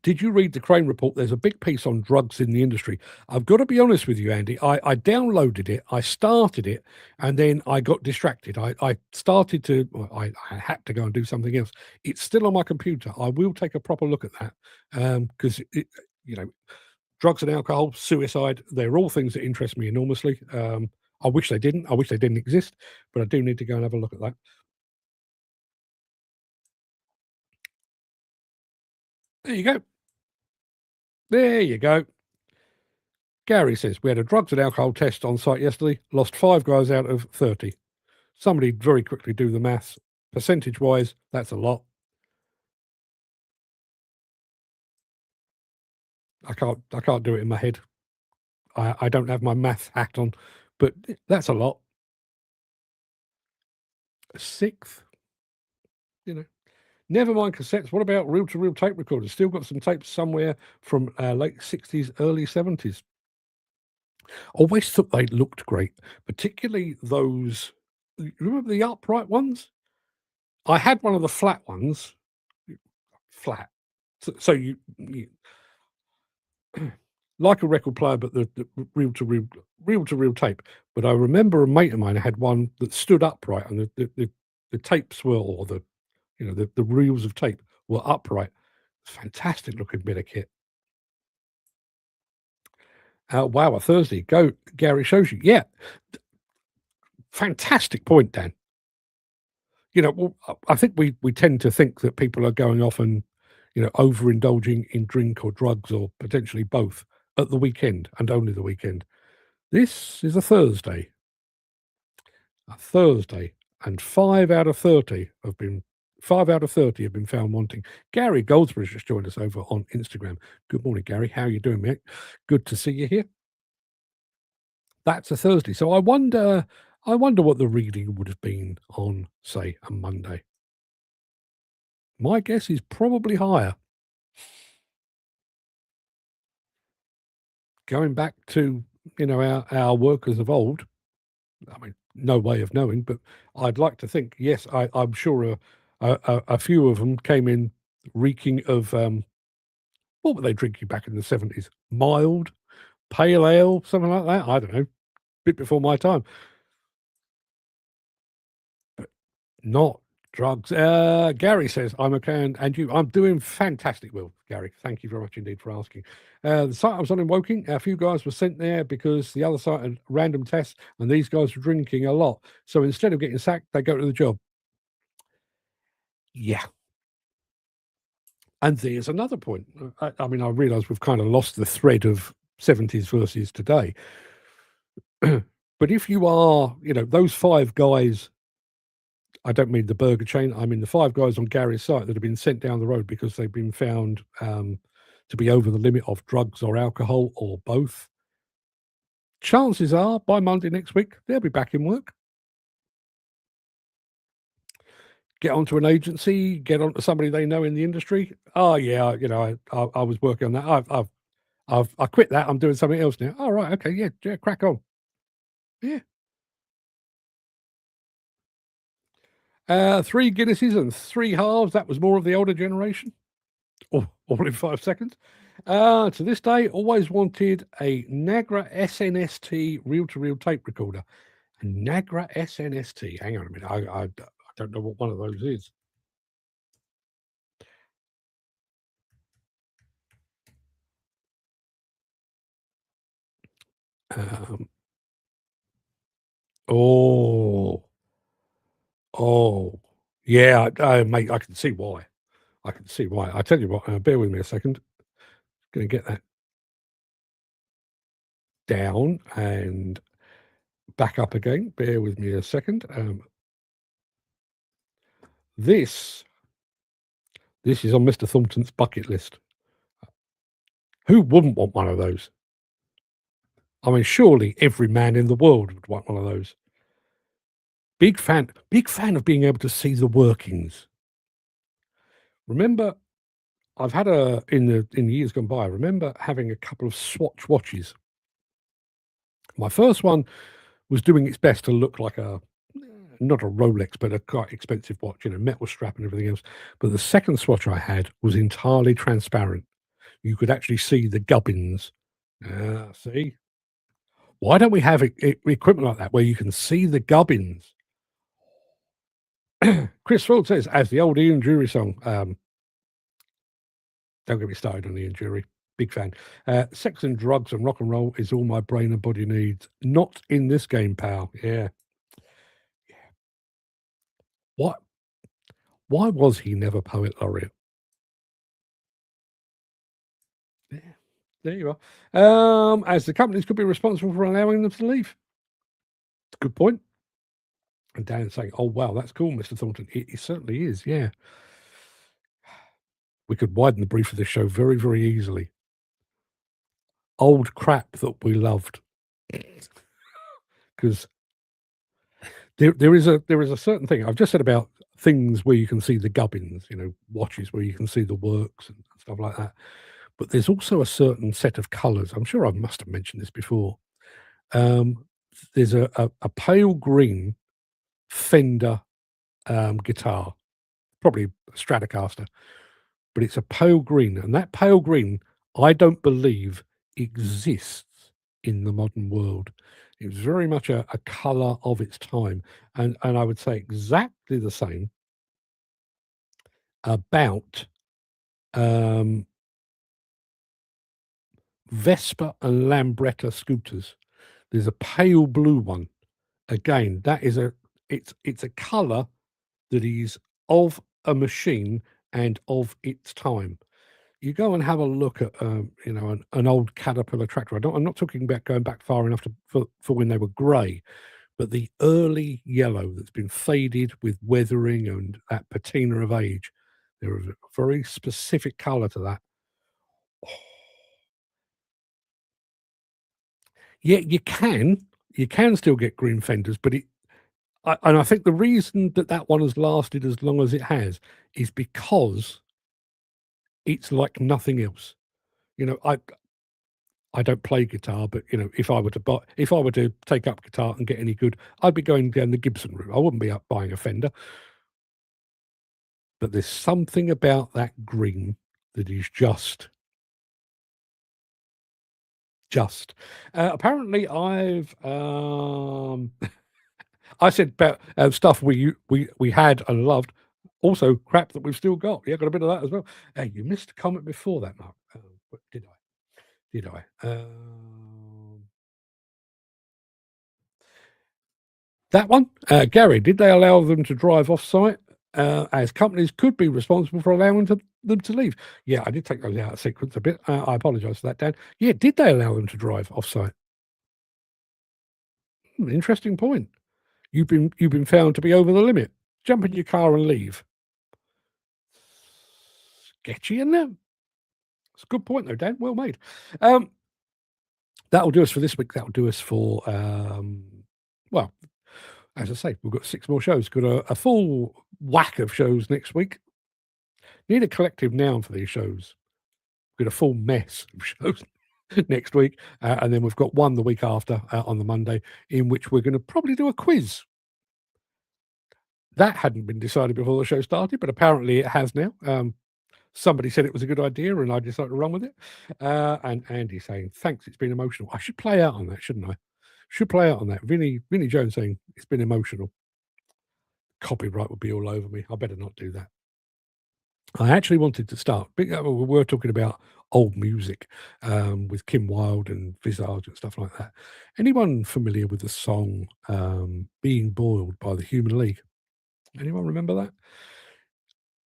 Did you read the Crane report? There's a big piece on drugs in the industry. I've got to be honest with you, Andy. I downloaded it, I started it, and then I got distracted. I started to, well, I had to go and do something else. It's still on my computer. I will take a proper look at that because, you know, drugs and alcohol, suicide, they're all things that interest me enormously. I wish they didn't. I wish they didn't exist, but I do need to go and have a look at that. There you go. There you go. Gary says, we had a drugs and alcohol test on site yesterday, lost 5 guys out of 30. Somebody very quickly do the maths. Percentage-wise, that's a lot. I can't do it in my head. I don't have my math hat on, but that's a lot. A sixth, you know. Never mind cassettes. What about reel-to-reel tape recorders? Still got some tapes somewhere from late 60s, early 70s. Always thought they looked great, particularly those. You remember the upright ones? I had one of the flat ones. Flat. So you like a record player, but the reel-to-reel tape. But I remember a mate of mine had one that stood upright, and the tapes were, or the the reels of tape were upright. Fantastic looking bit of kit. Wow, a Thursday. Go, Gary shows you. Yeah. Fantastic point, Dan. Well, I think we tend to think that people are going off and, overindulging in drink or drugs or potentially both at the weekend and only the weekend. This is a Thursday. A Thursday. And 5 out of 30 have been found wanting. Gary Goldsborough's just joined us over on Instagram. Good morning, Gary. How are you doing, mate? Good to see you here. That's a Thursday. So I wonder what the reading would have been on, say, a Monday. My guess is probably higher. Going back to, our workers of old, I mean, no way of knowing, but I'd like to think, yes, I'm sure a few of them came in reeking of, what were they drinking back in the 70s? Mild, pale ale, something like that? I don't know. Bit before my time. But not drugs. Gary says, I'm okay, and you? I'm doing fantastic, Will. Gary, thank you very much indeed for asking. The site I was on in Woking, a few guys were sent there because the other site had random tests, and these guys were drinking a lot. So instead of getting sacked, they go to the job. Yeah. And there's another point. I mean, I realise we've kind of lost the thread of 70s versus today. But if you are, those 5 guys, I don't mean the burger chain, I mean the 5 guys on Gary's site that have been sent down the road because they've been found to be over the limit of drugs or alcohol or both. Chances are by Monday next week, they'll be back in work. Get onto an agency, get onto somebody they know in the industry. Oh yeah, I was working on that. I quit that. I'm doing something else now. All right, okay, yeah, crack on. Yeah. 3 Guinnesses and 3 halves. That was more of the older generation. All in 5 seconds. To this day, always wanted a Nagra SNST reel-to-reel tape recorder. A Nagra SNST. Hang on a minute. I don't know what one of those is. Oh, yeah, mate, I can see why. I can see why. I tell you what, bear with me a second. Going to get that down and back up again. Bear with me a second. This is on Mr. Thornton's bucket list. Who wouldn't want one of those? I mean, surely every man in the world would want one of those. Big fan of being able to see the workings. Remember, I've had in years gone by, I remember having a couple of Swatch watches. My first one was doing its best to look like not a Rolex, but a quite expensive watch, metal strap and everything else. But the second Swatch I had was entirely transparent. you could actually see the gubbins. See? Why don't we have equipment like that where you can see the gubbins? Chris Ford says, as the old Ian Jury song, don't get me started on Ian Jury. Big fan. Sex and drugs and rock and roll is all my brain and body needs. Not in this game, pal. Yeah. What? Why was he never poet laureate? Yeah. There you are. As the companies could be responsible for allowing them to leave. Good point. And Dan's saying, oh, wow, that's cool, Mr. Thornton. It certainly is, yeah. We could widen the brief of this show very, very easily. Old crap that we loved. Because there is a certain thing. I've just said about things where you can see the gubbins, watches where you can see the works and stuff like that. But there's also a certain set of colours. I'm sure I must have mentioned this before. There's a pale green Fender guitar, probably a Stratocaster, but it's a pale green, and that pale green I don't believe exists in the modern world. It was very much a colour of its time, and I would say exactly the same about Vespa and Lambretta scooters. There's a pale blue one. Again, that is it's a colour that is of a machine and of its time. You go and have a look at an old Caterpillar tractor. I'm not talking about going back far enough for when they were grey, but the early yellow that's been faded with weathering and that patina of age. There is a very specific colour to that. Yeah, you can still get green fenders, but I think the reason that one has lasted as long as it has is because it's like nothing else. I don't play guitar, but if I were to take up guitar and get any good, I'd be going down the Gibson route. I wouldn't be up buying a Fender. But there's something about that green that is just. Apparently, I've I said about stuff we had and loved. Also, crap that we've still got. Yeah, got a bit of that as well. You missed a comment before that, Mark. But did I? Did I? That one, Gary. Did they allow them to drive off-site? As companies could be responsible for allowing them to leave. Yeah, I did take those out of sequence a bit. I apologise for that, Dan. Yeah, did they allow them to drive off-site? Interesting point. You've been found to be over the limit. Jump in your car and leave. Sketchy, isn't it? It's a good point, though, Dan. Well made. That'll do us for this week. That'll do us for, well, as I say, we've got 6 more shows. Got a full whack of shows next week. Need a collective noun for these shows. We've got a full mess of shows next week. And then we've got one the week after on the Monday, in which we're going to probably do a quiz. That hadn't been decided before the show started, but apparently it has now. Somebody said it was a good idea, and I decided to run with it. And Andy saying, thanks, it's been emotional. I should play out on that, shouldn't I? Should play out on that. Vinnie Jones saying, it's been emotional. Copyright would be all over me. I better not do that. I actually wanted to start. We were talking about old music with Kim Wilde and Visage and stuff like that. Anyone familiar with the song Being Boiled by the Human League? Anyone remember that?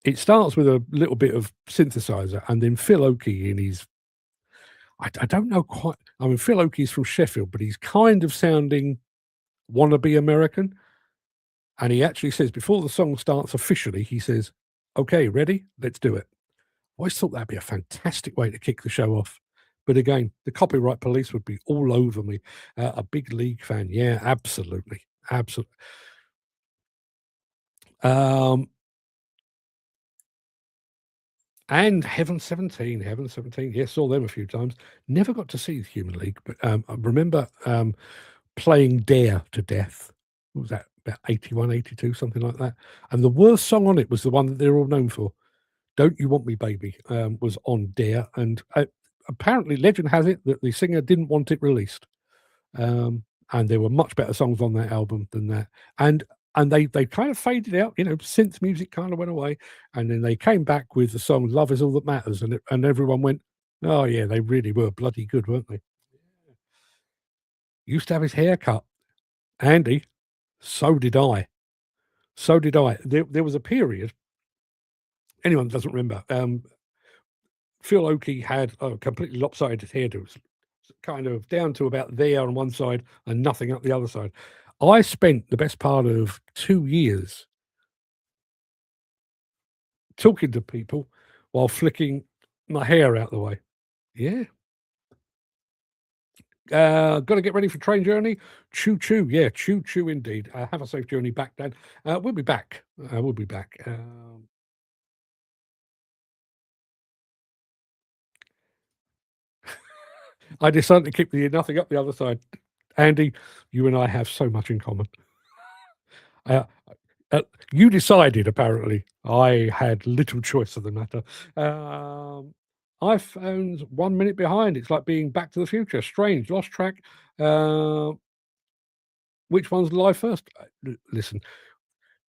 It starts with a little bit of synthesizer, and then Phil Oakey in his, I don't know quite, I mean, Phil Oakey's from Sheffield, but he's kind of sounding wannabe American. And he actually says, before the song starts officially, he says, okay, ready? Let's do it. I always thought that'd be a fantastic way to kick the show off. But again, the copyright police would be all over me. A big league fan. Yeah, absolutely. Absolutely. And Heaven 17. Yes, saw them a few times. Never got to see the Human League, but I remember playing Dare to Death. What was that? About 81, 82, something like that. And the worst song on it was the one that they're all known for. Don't You Want Me Baby was on Dare, and apparently legend has it that the singer didn't want it released. And there were much better songs on that album than that. And they kind of faded out, synth music kind of went away, and then they came back with the song "Love Is All That Matters," and everyone went, "Oh yeah, they really were bloody good, weren't they?" Used to have his hair cut, Andy. So did I. So did I. There was a period. Anyone doesn't remember? Phil Oakey had a completely lopsided hairdo, kind of down to about there on one side and nothing up the other side. I spent the best part of 2 years talking to people while flicking my hair out the way. Yeah. Got to get ready for train journey. Choo choo. Yeah, choo choo indeed. Have a safe journey back, Dan. We'll be back. We'll be back. I decided to keep the nothing up the other side. Andy, you and I have so much in common. You decided, apparently. I had little choice of the matter. iPhone's 1 minute behind. It's like being Back to the Future. Strange, lost track. Which one's live first? Listen,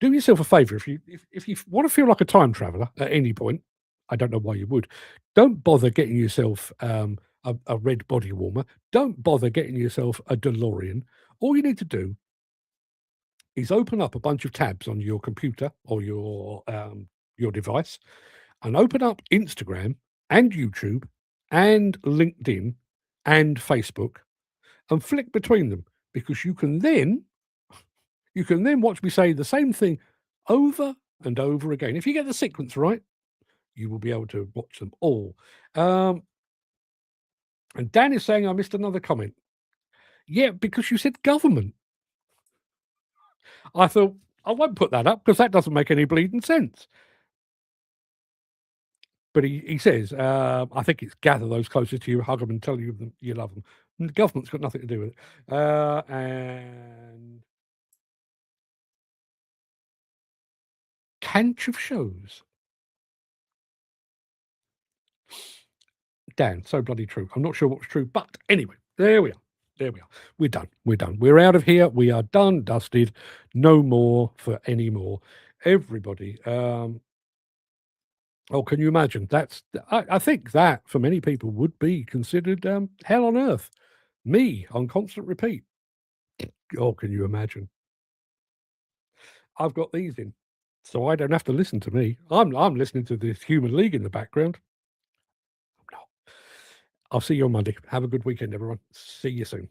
do yourself a favor. If you want to feel like a time traveler at any point, I don't know why you would, don't bother getting yourself a red body warmer. Don't bother getting yourself a DeLorean. All you need to do is open up a bunch of tabs on your computer or your device, and open up Instagram and YouTube and LinkedIn and Facebook, and flick between them, because you can then watch me say the same thing over and over again. If you get the sequence right, you will be able to watch them all. And Dan is saying I missed another comment. Yeah, because you said government. I thought, I won't put that up because that doesn't make any bleeding sense. But he says, I think it's gather those closest to you, hug them and tell you you love them. And the government's got nothing to do with it. And Canch of shows. Dan, so bloody true. I'm not sure what's true, but anyway, there we are. There we are. We're done. We're done. We're out of here. We are done, dusted. No more for any more. Everybody. Oh, can you imagine? I think that for many people would be considered hell on earth. Me on constant repeat. Oh, can you imagine? I've got these in, so I don't have to listen to me. I'm listening to this Human League in the background. I'm not. I'll see you on Monday. Have a good weekend, everyone. See you soon.